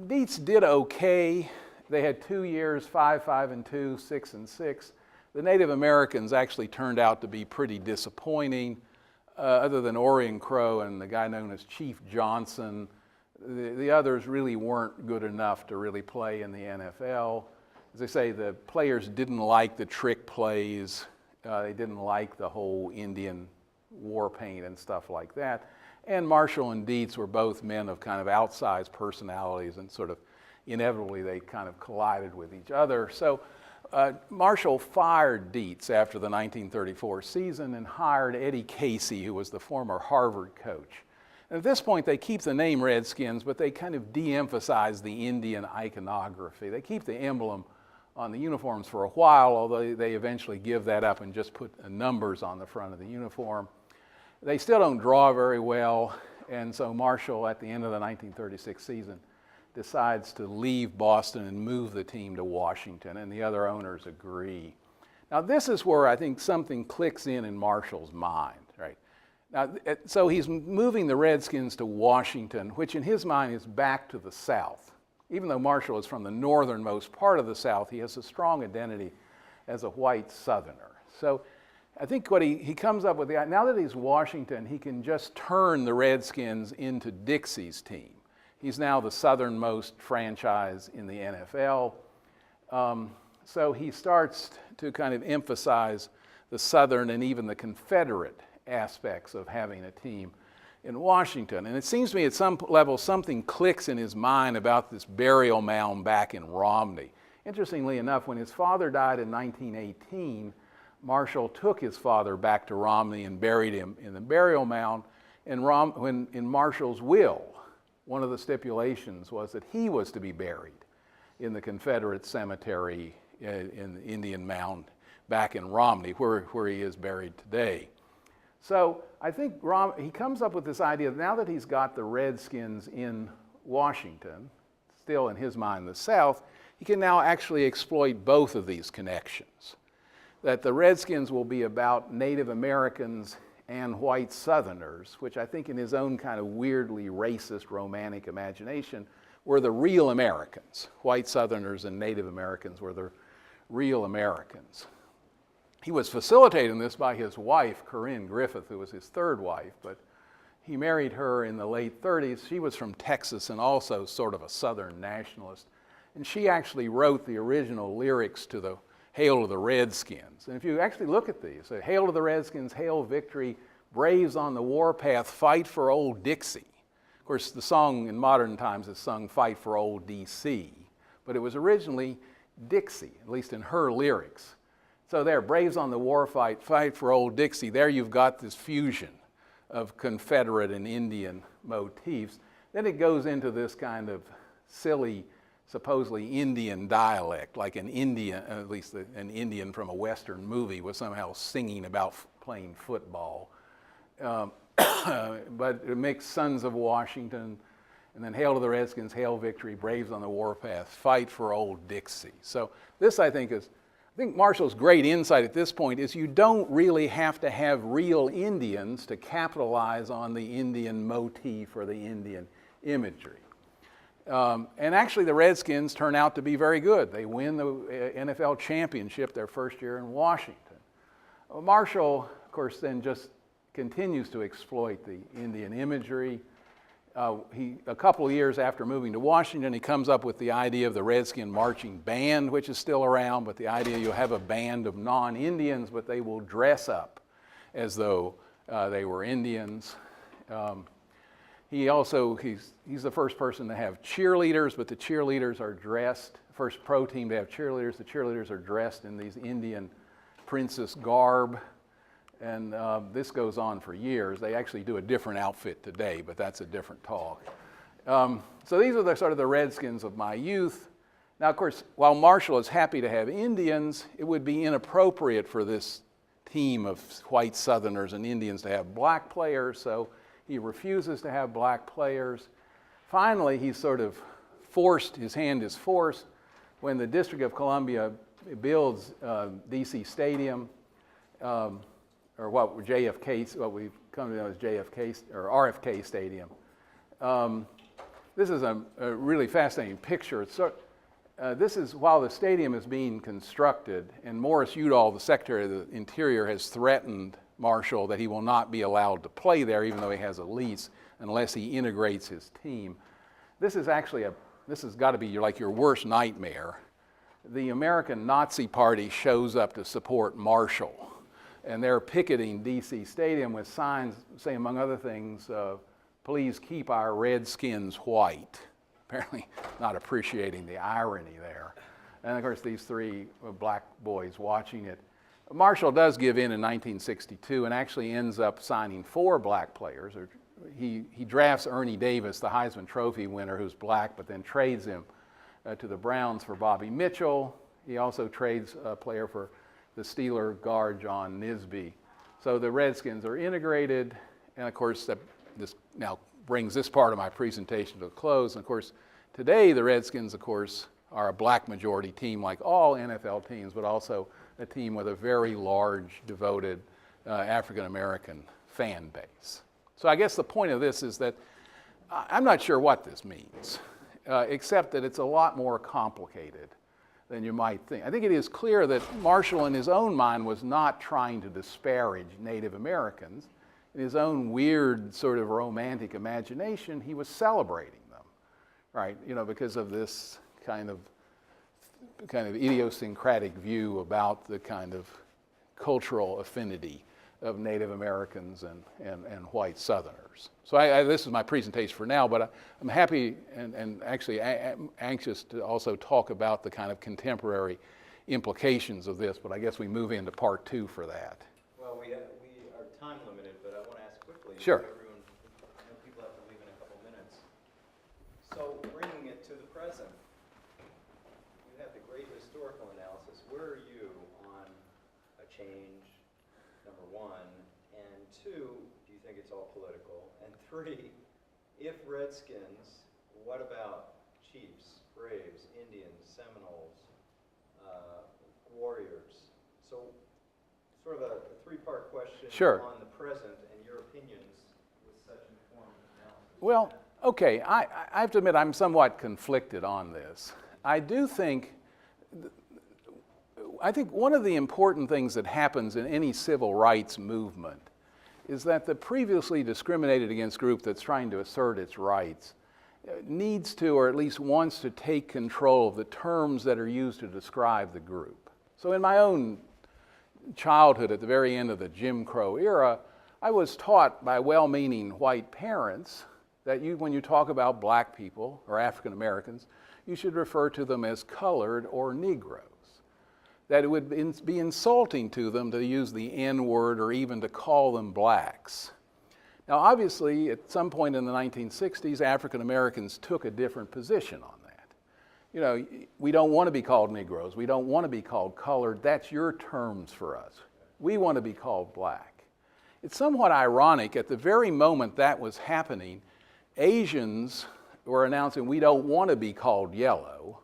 Dietz did okay. They had 2 years, 5-2, 6-6. The Native Americans actually turned out to be pretty disappointing. Other than Orion Crow and the guy known as Chief Johnson, the others really weren't good enough to really play in the NFL. As I say, the players didn't like the trick plays. They didn't like the whole Indian war paint and stuff like that. And Marshall and Dietz were both men of kind of outsized personalities, and sort of inevitably they kind of collided with each other. So Marshall fired Dietz after the 1934 season and hired Eddie Casey, who was the former Harvard coach. And at this point, they keep the name Redskins, but they kind of de-emphasize the Indian iconography. They keep the emblem on the uniforms for a while, although they eventually give that up and just put numbers on the front of the uniform. They still don't draw very well, and so Marshall, at the end of the 1936 season, decides to leave Boston and move the team to Washington, and the other owners agree. Now, this is where I think something clicks in Marshall's mind, right? Now, so he's moving the Redskins to Washington, which in his mind is back to the South. Even though Marshall is from the northernmost part of the South, he has a strong identity as a white Southerner. So I think what he comes up with, now that he's Washington, he can just turn the Redskins into Dixie's team. He's now the southernmost franchise in the NFL. So he starts to kind of emphasize the Southern and even the Confederate aspects of having a team in Washington. And it seems to me at some level something clicks in his mind about this burial mound back in Romney. Interestingly enough, when his father died in 1918, Marshall took his father back to Romney and buried him in the burial mound. And when in Marshall's will, one of the stipulations was that he was to be buried in the Confederate cemetery in the Indian Mound back in Romney, where he is buried today. So I think he comes up with this idea that now that he's got the Redskins in Washington, still in his mind the South, he can now actually exploit both of these connections. That the Redskins will be about Native Americans and white Southerners, which I think in his own kind of weirdly racist, romantic imagination were the real Americans. White Southerners and Native Americans were the real Americans. He was facilitating this by his wife, Corinne Griffith, who was his third wife, but he married her in the late 30s. She was from Texas and also sort of a Southern nationalist. And she actually wrote the original lyrics to the Hail to the Redskins. And if you actually look at these, Hail to the Redskins, Hail Victory, Braves on the Warpath, Fight for Old Dixie. Of course, the song in modern times is sung Fight for Old D.C., but it was originally Dixie, at least in her lyrics. So there, Braves on the Warfight, Fight for Old Dixie, there you've got this fusion of Confederate and Indian motifs. Then it goes into this kind of silly, supposedly Indian dialect, like an Indian, at least an Indian from a Western movie was somehow singing about playing football. But it makes Sons of Washington, and then Hail to the Redskins, Hail Victory, Braves on the Warpath, Fight for Old Dixie. So this, I think Marshall's great insight at this point is you don't really have to have real Indians to capitalize on the Indian motif or the Indian imagery. And actually the Redskins turn out to be very good. They win the NFL championship their first year in Washington. Marshall, of course, then just continues to exploit the Indian imagery. A couple of years after moving to Washington, he comes up with the idea of the Redskin Marching Band, which is still around, but the idea you'll have a band of non-Indians, but they will dress up as though they were Indians. He's the first person to have cheerleaders, but the cheerleaders are dressed, first pro team to have cheerleaders, the cheerleaders are dressed in these Indian princess garb. And this goes on for years. They actually do a different outfit today, but that's a different talk. So these are sort of the Redskins of my youth. Now, of course, while Marshall is happy to have Indians, it would be inappropriate for this team of white Southerners and Indians to have black players, so he refuses to have black players. Finally, he's sort of forced, his hand is forced, when the District of Columbia builds DC Stadium, or what we've come to know as JFK or RFK Stadium. This is a really fascinating picture. This is while the stadium is being constructed, and Morris Udall, the Secretary of the Interior, has threatened Marshall that he will not be allowed to play there, even though he has a lease, unless he integrates his team. This is actually this has got to be like your worst nightmare. The American Nazi Party shows up to support Marshall, and they're picketing DC Stadium with signs saying, among other things, please keep our Redskins white. Apparently not appreciating the irony there. And of course, these three black boys watching it. Marshall does give in 1962 and actually ends up signing 4 black players. He drafts Ernie Davis, the Heisman Trophy winner, who's black, but then trades him to the Browns for Bobby Mitchell. He also trades a player for the Steeler guard John Nisby. So the Redskins are integrated, and of course this now brings this part of my presentation to a close. And of course, today the Redskins, of course, are a black majority team like all NFL teams, but also a team with a very large, devoted African American fan base. So I guess the point of this is that I'm not sure what this means, except that it's a lot more complicated than you might think. I think it is clear that Marshall in his own mind was not trying to disparage Native Americans. In his own weird sort of romantic imagination, he was celebrating them, right? You know, because of this kind of idiosyncratic view about the kind of cultural affinity of Native Americans and white Southerners. So this is my presentation for now, but I'm happy and actually anxious to also talk about the kind of contemporary implications of this, but I guess we move into part 2 for that. Well, we are time limited, but I want to ask quickly. Sure. Everyone, I know people have to leave in a couple minutes. So bringing it to the present, you have the great historical analysis. Where are you on a change, number one? And two, do you think it's all political? And three, if Redskins, what about Chiefs, Braves, Indians, Seminoles, Warriors? So sort of a three-part question. Sure. On the present and your opinions with such informed analysis. Well, okay, I have to admit I'm somewhat conflicted on this. I think one of the important things that happens in any civil rights movement is that the previously discriminated against group that's trying to assert its rights needs to, or at least wants to, take control of the terms that are used to describe the group. So in my own childhood, at the very end of the Jim Crow era, I was taught by well-meaning white parents that when you talk about black people or African Americans, you should refer to them as colored or Negroes. That it would be insulting to them to use the N-word or even to call them blacks. Now, obviously, at some point in the 1960s, African Americans took a different position on that. You know, we don't want to be called Negroes. We don't want to be called colored. That's your terms for us. We want to be called black. It's somewhat ironic, at the very moment that was happening, Asians were announcing we don't want to be called yellow.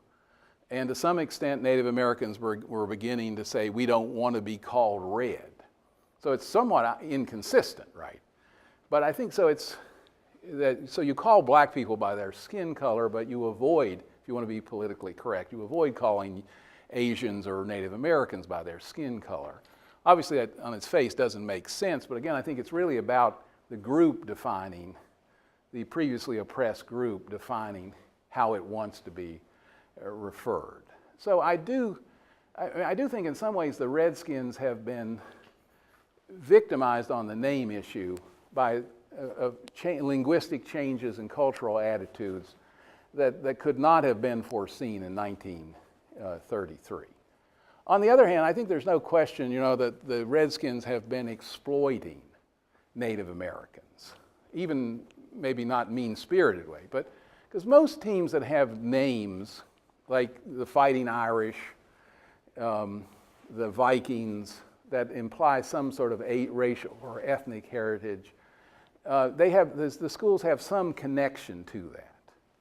And to some extent, Native Americans were beginning to say we don't want to be called red. So it's somewhat inconsistent, right? But I think so so you call black people by their skin color, but you avoid, if you want to be politically correct, you avoid calling Asians or Native Americans by their skin color. Obviously, that on its face doesn't make sense, but again, I think it's really about the group defining, the previously oppressed group defining how it wants to be referred. So I do think in some ways the Redskins have been victimized on the name issue by linguistic changes and cultural attitudes that could not have been foreseen in 1933. On the other hand, I think there's no question, that the Redskins have been exploiting Native Americans, even maybe not mean-spirited way, but because most teams that have names, like the Fighting Irish, the Vikings, that imply some sort of racial or ethnic heritage, the schools have some connection to that,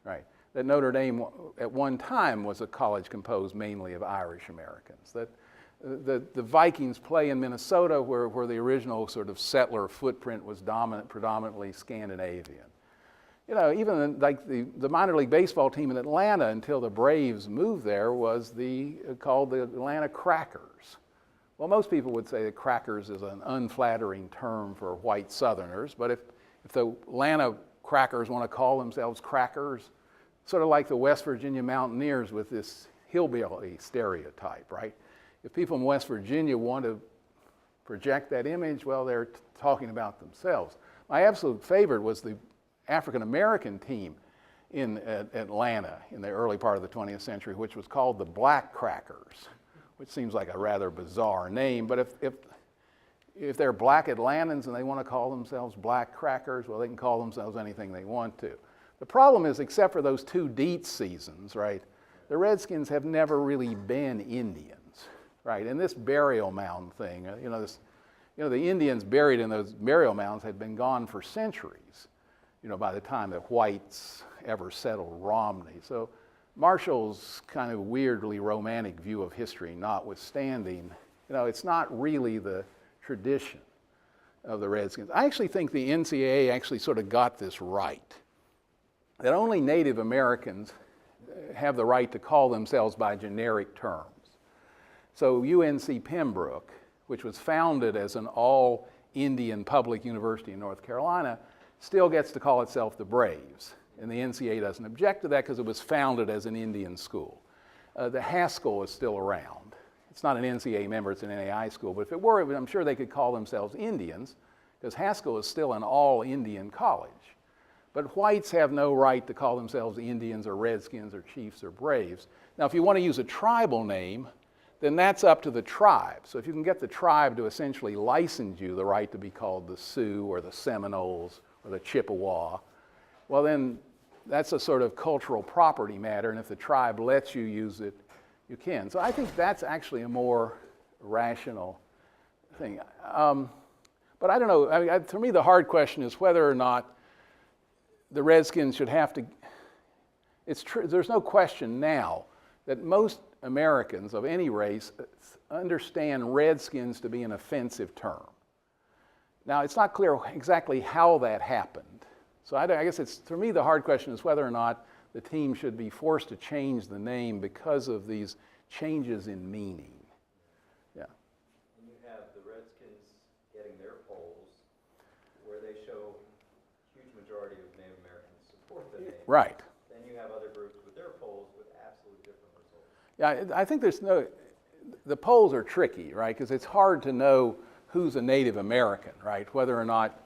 right? That Notre Dame at one time was a college composed mainly of Irish Americans. That the Vikings play in Minnesota where the original sort of settler footprint was predominantly Scandinavian. Even like the minor league baseball team in Atlanta until the Braves moved there was called the Atlanta Crackers. Well, most people would say that crackers is an unflattering term for white Southerners, but if the Atlanta Crackers want to call themselves Crackers, sort of like the West Virginia Mountaineers with this hillbilly stereotype, right? If people in West Virginia want to project that image, well, they're talking about themselves. My absolute favorite was the African American team in Atlanta in the early part of the 20th century, which was called the Black Crackers, which seems like a rather bizarre name. But if they're black Atlantans and they want to call themselves Black Crackers, well, they can call themselves anything they want to. The problem is, except for those two Dietz seasons, right, the Redskins have never really been Indians, right? And this burial mound thing, the Indians buried in those burial mounds had been gone for centuries, by the time that whites ever settled Romney. So Marshall's kind of weirdly romantic view of history notwithstanding, it's not really the tradition of the Redskins. I actually think the NCAA actually sort of got this right, that only Native Americans have the right to call themselves by generic terms. So UNC Pembroke, which was founded as an all-Indian public university in North Carolina, still gets to call itself the Braves. And the NCAA doesn't object to that because it was founded as an Indian school. The Haskell is still around. It's not an NCAA member, it's an NAI school, but if it were, I'm sure they could call themselves Indians, because Haskell is still an all-Indian college. But whites have no right to call themselves Indians or Redskins or Chiefs or Braves. Now, if you want to use a tribal name, then that's up to the tribe. So if you can get the tribe to essentially license you the right to be called the Sioux or the Seminoles or the Chippewa, well then that's a sort of cultural property matter, and if the tribe lets you use it, you can. So I think that's actually a more rational thing. But I don't know, for me the hard question is whether or not the Redskins should have to, it's true, there's no question now that most Americans of any race understand Redskins to be an offensive term. Now, it's not clear exactly how that happened. So I guess for me, the hard question is whether or not the team should be forced to change the name because of these changes in meaning. Yeah. And you have the Redskins getting their polls where they show huge majority of Native Americans support the name. Right. Then you have other groups with their polls with absolutely different results. Yeah, I think the polls are tricky, right? Because it's hard to know who's a Native American, right? Whether or not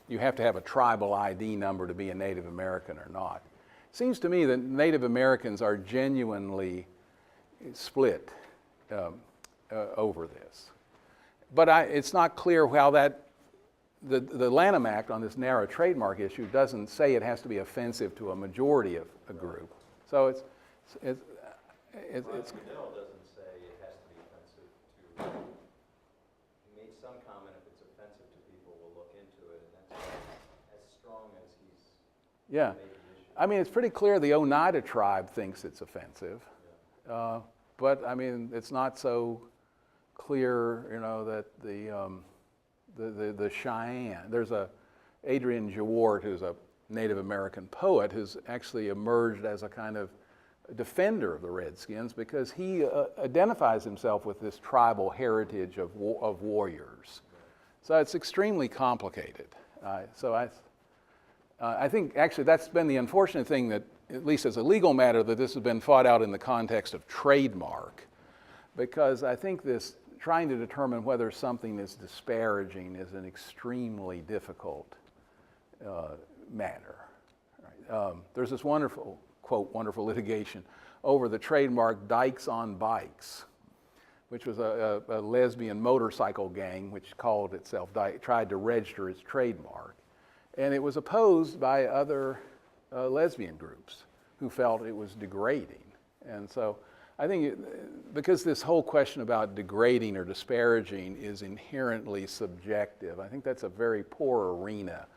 you have to have a tribal ID number to be a Native American or not. It seems to me that Native Americans are genuinely split over this. But it's not clear how the Lanham Act on this narrow trademark issue doesn't say it has to be offensive to a majority of a group. So it's Goodell doesn't say it has to be offensive to. He made some comment if it's offensive to people, we'll look into it, and that's as strong as he's yeah. made the issue. I mean, it's pretty clear the Oneida tribe thinks it's offensive, but I mean, it's not so clear, that the Cheyenne. There's Adrian Jawort, who's a Native American poet, who's actually emerged as a kind of defender of the Redskins because he identifies himself with this tribal heritage of warriors. So it's extremely complicated. I think actually that's been the unfortunate thing that, at least as a legal matter, that this has been fought out in the context of trademark, because I think this trying to determine whether something is disparaging is an extremely difficult matter. Right? There's this wonderful, quote, wonderful litigation over the trademark Dykes on Bikes, which was a lesbian motorcycle gang which called itself, tried to register its trademark. And it was opposed by other lesbian groups who felt it was degrading. And so I think because this whole question about degrading or disparaging is inherently subjective, I think that's a very poor arena.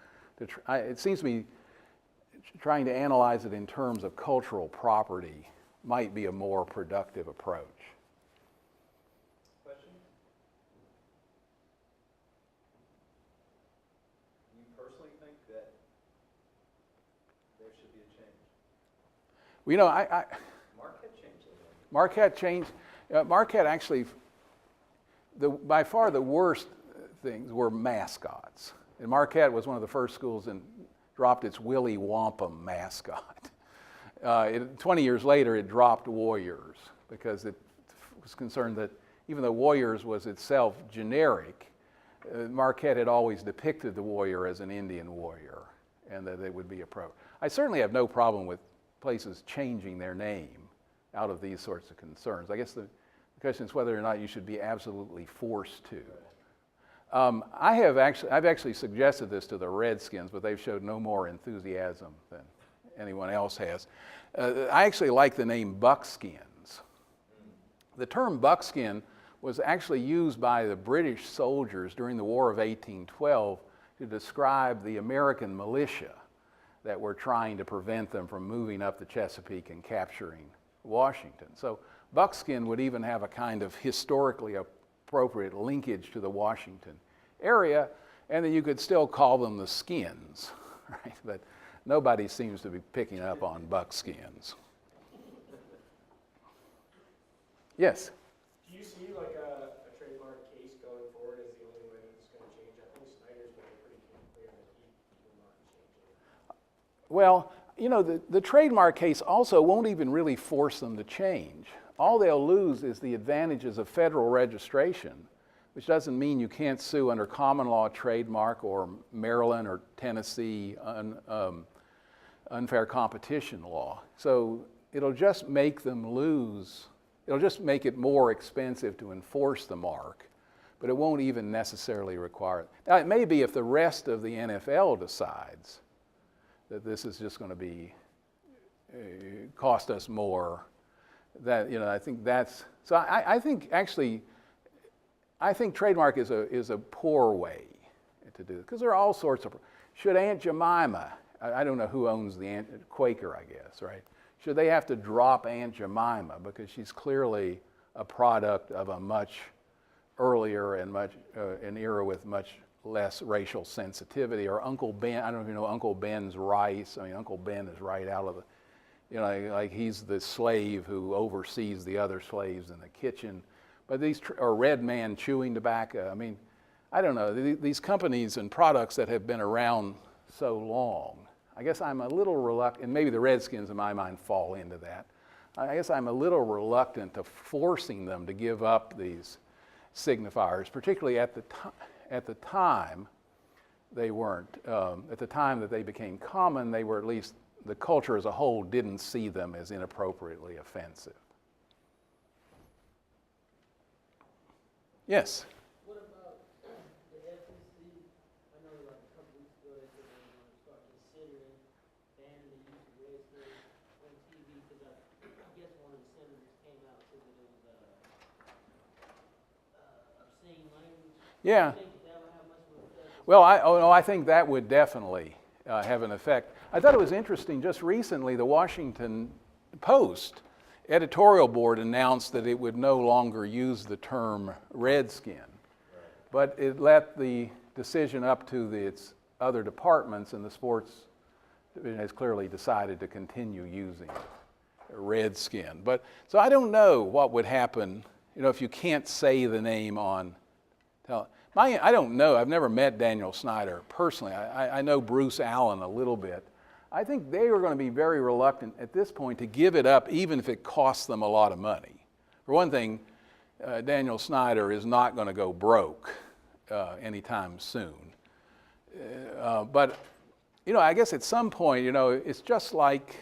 It seems to me trying to analyze it in terms of cultural property might be a more productive approach. Question? Do you personally think that there should be a change? Well, Marquette changed it. Marquette changed. Marquette actually, by far the worst things were mascots. And Marquette was one of the first schools that dropped its Willie Wampum mascot. 20 years later, it dropped Warriors because it was concerned that even though Warriors was itself generic, Marquette had always depicted the warrior as an Indian warrior, and that it would be appropriate. I certainly have no problem with places changing their name out of these sorts of concerns. I guess the question is whether or not you should be absolutely forced to. I've actually suggested this to the Redskins, but they've showed no more enthusiasm than anyone else has. I actually like the name buckskins. The term buckskin was actually used by the British soldiers during the War of 1812 to describe the American militia that were trying to prevent them from moving up the Chesapeake and capturing Washington. So buckskin would even have a kind of historically appropriate linkage to the Washington area, and then you could still call them the skins, right? But nobody seems to be picking up on buckskins. Yes? Do you see like a trademark case going forward as the only way that it's going to change? I think Snyder's made it pretty clear that he will not change it. Well, you know, the trademark case also won't even really force them to change. All they'll lose is the advantages of federal registration, which doesn't mean you can't sue under common law trademark or Maryland or Tennessee unfair competition law. So it'll just make them lose. It'll just make it more expensive to enforce the mark, but it won't even necessarily require it. Now, it may be if the rest of the NFL decides that this is just going to be cost us more. That, you know, I think that's, so I think actually, I think trademark is a poor way to do it, because there are all sorts of, should Aunt Jemima, I don't know who owns the Quaker, I guess, right? Should they have to drop Aunt Jemima because she's clearly a product of a much earlier and an era with much less racial sensitivity? Or Uncle Ben, I don't know if you know Uncle Ben's rice. I mean, Uncle Ben is right out of the, you know, like he's the slave who oversees the other slaves in the kitchen. But these, or Red Man chewing tobacco. I mean, I don't know, these companies and products that have been around so long, I guess I'm a little reluctant, and maybe the Redskins in my mind fall into that. I guess I'm a little reluctant to forcing them to give up these signifiers, particularly at the time they weren't. At the time that they became common, they were, at least the culture as a whole didn't see them as inappropriately offensive. Yes? What about the FCC? I know like a couple weeks ago they said they were going to start considering banning the use of Redskins on TV, because I guess one of the senators came out and said that it was obscene language. Yeah. Do you think that would have much of an effect? Well, I think that would definitely have an effect. I thought it was interesting, just recently the Washington Post editorial board announced that it would no longer use the term Redskin, but it let the decision up to its other departments, and the sports division has clearly decided to continue using Redskin. But so I don't know what would happen, you know, if you can't say the name on television. I don't know. I've never met Daniel Snyder personally. I know Bruce Allen a little bit. I think they are going to be very reluctant at this point to give it up, even if it costs them a lot of money. For one thing, Daniel Snyder is not going to go broke anytime soon. But, you know, I guess at some point, you know, it's just like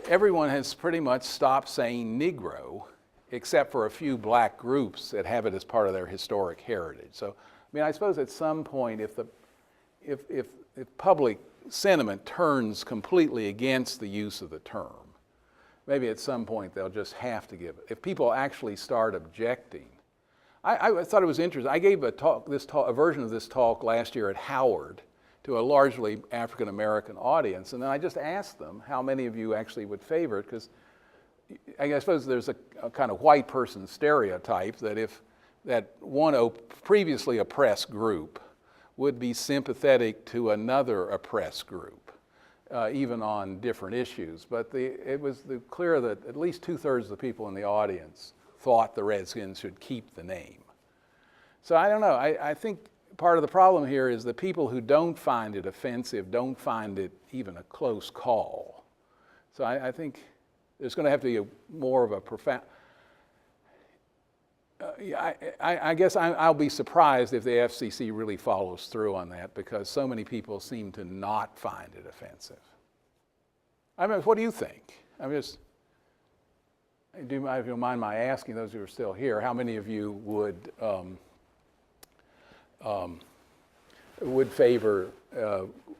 everyone has pretty much stopped saying Negro, except for a few black groups that have it as part of their historic heritage. So, I mean, I suppose at some point, if public sentiment turns completely against the use of the term, maybe at some point they'll just have to give it. If people actually start objecting. I thought it was interesting. I gave a version of this talk last year at Howard to a largely African American audience, and then I just asked them how many of you actually would favor it, because I suppose there's a kind of white person stereotype that if that one previously oppressed group would be sympathetic to another oppressed group, even on different issues. But it was clear that at least 2/3 of the people in the audience thought the Redskins should keep the name. So I don't know. I think part of the problem here is the people who don't find it offensive don't find it even a close call. So I think there's going to have to be more of a profound... I guess I'll be surprised if the FCC really follows through on that, because so many people seem to not find it offensive. I mean, what do you think? I'm just, if you don't mind my asking those who are still here, how many of you would would favor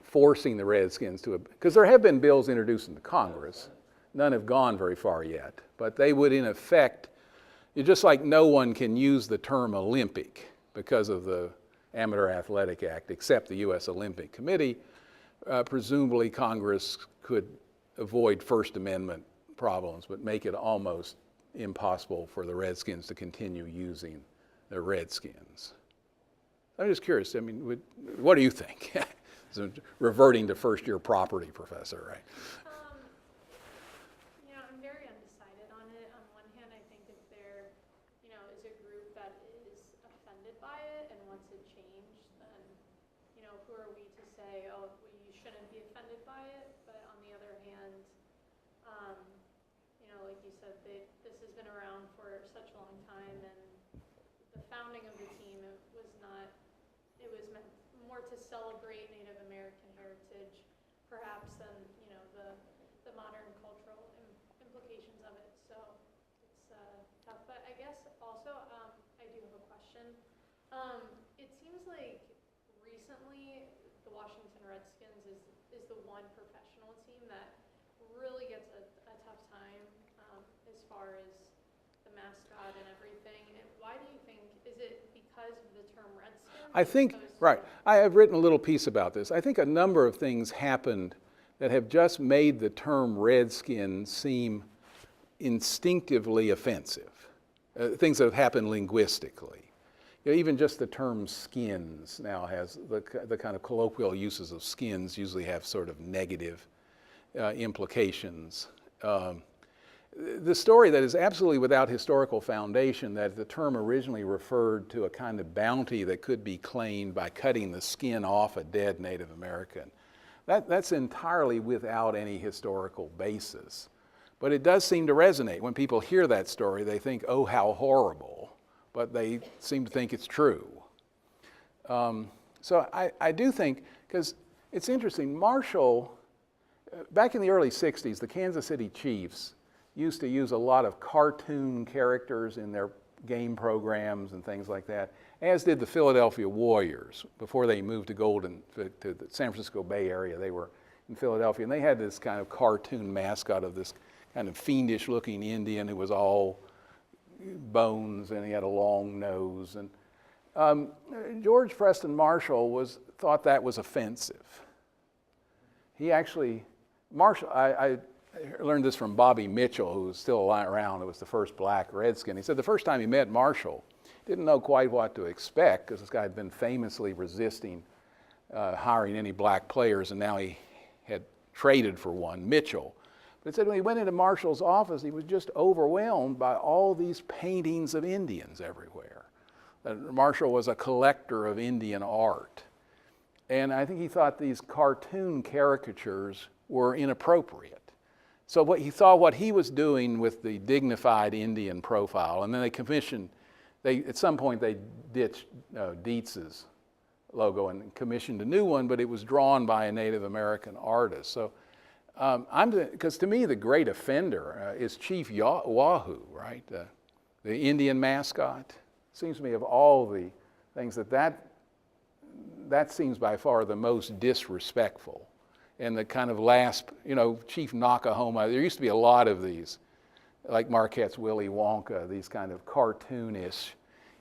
forcing the Redskins to, because there have been bills introduced into Congress. None have gone very far yet, but they would in effect, just like no one can use the term Olympic because of the Amateur Athletic Act, except the U.S. Olympic Committee, presumably Congress could avoid First Amendment problems, but make it almost impossible for the Redskins to continue using the Redskins. I'm just curious, I mean, what do you think? So reverting to first-year property professor, right? You know, I'm very undecided on it. On one hand, I think if there, you know, is a group that is offended by it and wants it changed, then, you know, who are we to say, oh, you shouldn't be offended by it? But on the other hand, you know, like you said, this has been around for such a long time, and the founding of the team, it was meant more to celebrate Native American heritage, perhaps, than, you know, the modern cultural implications of it. So it's tough. But I guess also, I do have a question. It seems like recently the Washington Redskins is the one professional team that really gets a tough time as far as the mascot and everything. And why do you think, is it because of the term Redskins? I think, right, I have written a little piece about this. I think a number of things happened that have just made the term Redskin seem instinctively offensive, things that have happened linguistically. You know, even just the term skins now has the kind of colloquial uses of skins usually have sort of negative implications. The story that is absolutely without historical foundation, that the term originally referred to a kind of bounty that could be claimed by cutting the skin off a dead Native American. That's entirely without any historical basis. But it does seem to resonate. When people hear that story, they think, oh, how horrible. But they seem to think it's true. So I do think, because it's interesting, Marshall, back in the early 60s, the Kansas City Chiefs used to use a lot of cartoon characters in their game programs and things like that, as did the Philadelphia Warriors. Before they moved to the San Francisco Bay Area, they were in Philadelphia, and they had this kind of cartoon mascot of this kind of fiendish-looking Indian who was all bones, and he had a long nose. And George Preston Marshall thought that was offensive. He actually, Marshall, I learned this from Bobby Mitchell, who was still around, who was the first black Redskin. He said the first time he met Marshall, didn't know quite what to expect, because this guy had been famously resisting hiring any black players, and now he had traded for one, Mitchell. But he said when he went into Marshall's office, he was just overwhelmed by all these paintings of Indians everywhere. Marshall was a collector of Indian art. And I think he thought these cartoon caricatures were inappropriate. So what he was doing with the dignified Indian profile, and then at some point they ditched Dietz's logo and commissioned a new one, but it was drawn by a Native American artist. So because to me the great offender is Chief Wahoo, right? The Indian mascot. Seems to me of all the things that seems by far the most disrespectful. And the kind of last, you know, Chief Nakahoma, there used to be a lot of these, like Marquette's Willy Wonka, these kind of cartoonish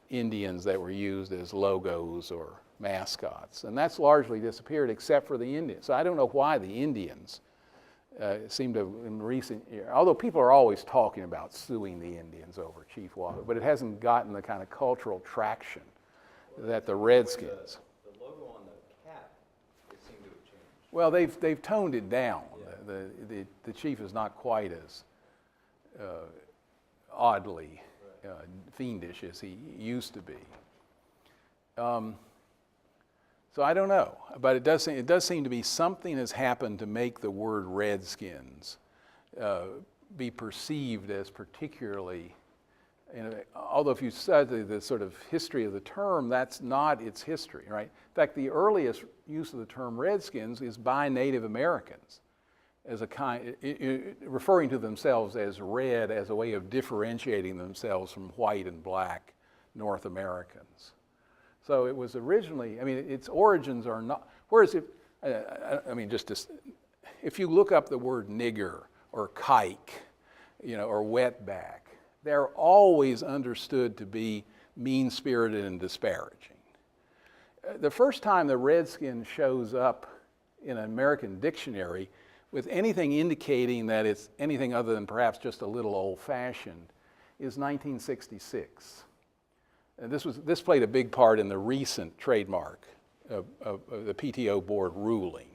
Indians that were used as logos or mascots. And that's largely disappeared except for the Indians. So I don't know why the Indians seem to, in recent years, although people are always talking about suing the Indians over Chief Wahoo, but it hasn't gotten the kind of cultural traction that the Redskins. The logo on the cap, they seem to have changed. Well, they've toned it down. Yeah. The chief is not quite as oddly fiendish as he used to be. So I don't know, but it does seem to be something has happened to make the word Redskins be perceived as particularly, although if you study the sort of history of the term, that's not its history, right? In fact, the earliest use of the term Redskins is by Native Americans as a kind, referring to themselves as red as a way of differentiating themselves from white and black North Americans. So it was originally, I mean, its origins are not, whereas if, if you look up the word nigger or kike, or wetback, they're always understood to be mean-spirited and disparaging. The first time the redskin shows up in an American dictionary with anything indicating that it's anything other than perhaps just a little old-fashioned is 1966. And this played a big part in the recent trademark of the PTO board ruling.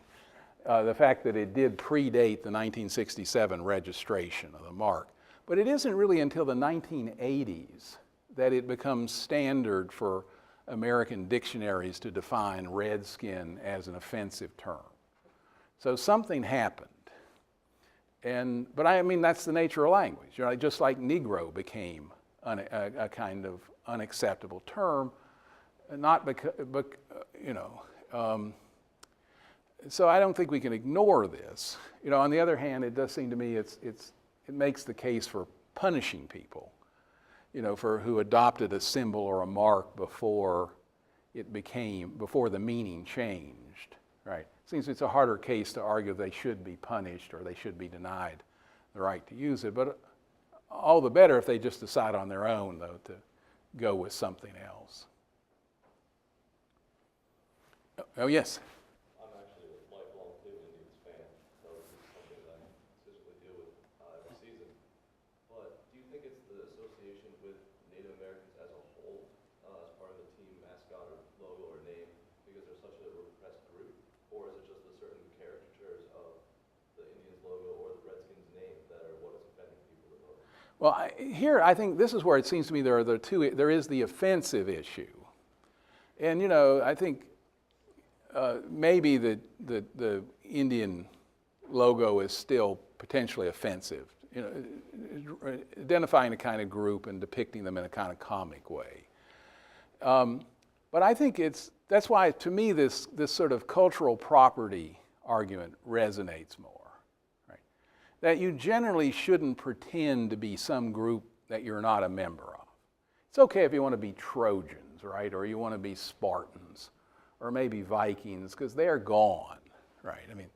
The fact that it did predate the 1967 registration of the mark. But it isn't really until the 1980s that it becomes standard for American dictionaries to define redskin as an offensive term. So something happened. But I mean, that's the nature of language. Just like Negro became a kind of unacceptable term, not because, so I don't think we can ignore this. On the other hand, it does seem to me it makes the case for punishing people, for who adopted a symbol or a mark before the meaning changed, right? Seems it's a harder case to argue they should be punished or they should be denied the right to use it, but all the better if they just decide on their own, though, to go with something else. Oh, yes? I'm actually a lifelong Cleveland Indians fan, so this is something that I physically deal with every season. But do you think it's the association with Native Americans as a whole, as part of the team mascot or logo or name, because they're such a repressed group? Or is it just the certain caricatures of the Indians logo or the Redskins name that are what is offending people the most? Well, here I think this is where it seems to me there is the offensive issue. And, I think maybe the Indian logo is still potentially offensive, identifying a kind of group and depicting them in a kind of comic way. But I think that's why, to me, this sort of cultural property argument resonates more, right? That you generally shouldn't pretend to be some group that you're not a member of. It's okay if you want to be Trojans, right? Or you want to be Spartans, or maybe Vikings, because they're gone, right? I mean,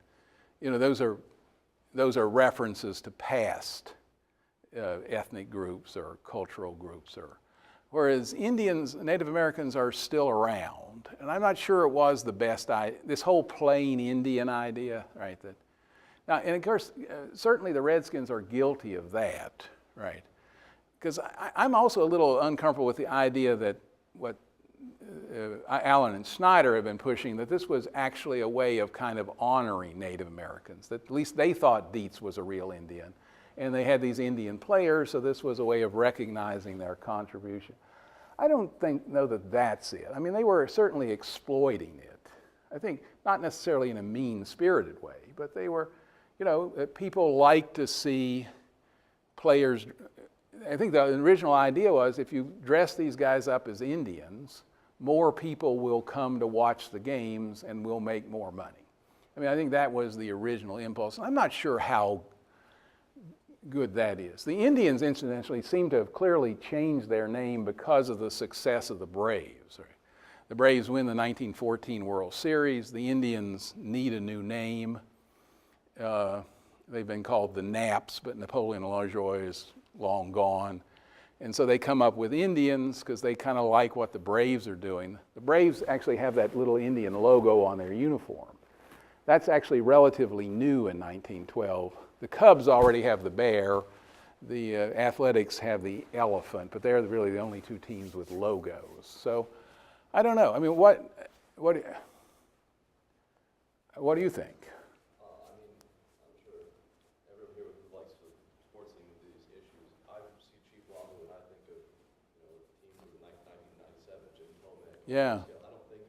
those are references to past ethnic groups or cultural groups, whereas Native Americans are still around, and I'm not sure it was the best idea. This whole plain Indian idea, right? Now, and of course, certainly the Redskins are guilty of that, right? Because I'm also a little uncomfortable with the idea that what Allen and Snyder have been pushing, that this was actually a way of kind of honoring Native Americans, that at least they thought Dietz was a real Indian, and they had these Indian players, so this was a way of recognizing their contribution. I don't know that that's it. I mean, they were certainly exploiting it. I think not necessarily in a mean-spirited way, but they were, people like to see players. I think the original idea was if you dress these guys up as Indians, more people will come to watch the games and we'll make more money. I mean, I think that was the original impulse. I'm not sure how good that is. The Indians, incidentally, seem to have clearly changed their name because of the success of the Braves. Right? The Braves win the 1914 World Series. The Indians need a new name. They've been called the Naps, but Napoleon Lajoie is long gone. And so they come up with Indians because they kind of like what the Braves are doing. The Braves actually have that little Indian logo on their uniform. That's actually relatively new in 1912. The Cubs already have the bear. The Athletics have the elephant, but they're really the only two teams with logos. So I don't know. I mean, what do you think? Yeah. I don't think of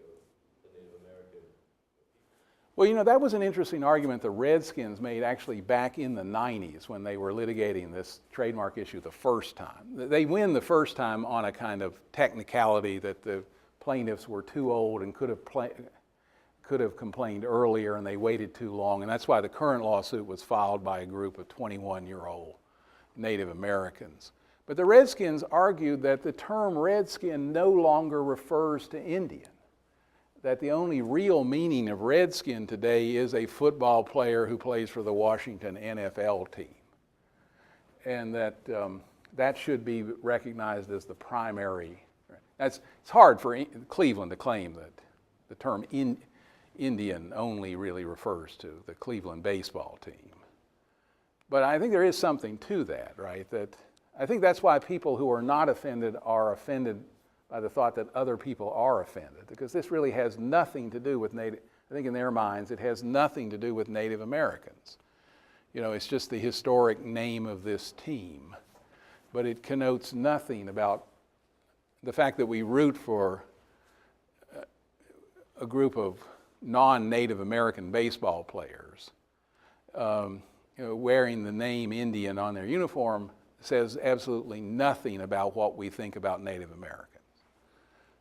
the Native American. Well, that was an interesting argument the Redskins made actually back in the 90s when they were litigating this trademark issue the first time. They win the first time on a kind of technicality that the plaintiffs were too old and could have complained earlier and they waited too long. And that's why the current lawsuit was filed by a group of 21-year-old Native Americans. But the Redskins argued that the term Redskin no longer refers to Indian, that the only real meaning of Redskin today is a football player who plays for the Washington NFL team, and that that should be recognized as the primary. It's hard for Cleveland to claim that the term Indian only really refers to the Cleveland baseball team. But I think there is something to that, right? That I think that's why people who are not offended are offended by the thought that other people are offended, because this really has nothing to do with Native, I think in their minds, it has nothing to do with Native Americans. You know, it's just the historic name of this team, but it connotes nothing about the fact that we root for a group of non-Native American baseball players. Wearing the name Indian on their uniform says absolutely nothing about what we think about Native Americans.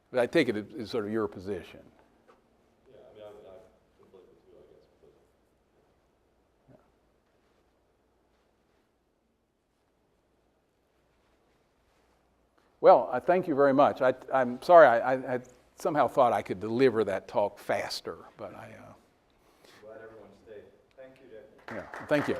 But I take it as sort of your position. Yeah, I mean, I conflict with you, I guess. But... Yeah. Well, I thank you very much. I'm sorry, I somehow thought I could deliver that talk faster, but Glad everyone stayed. Thank you, Dick. yeah, thank you.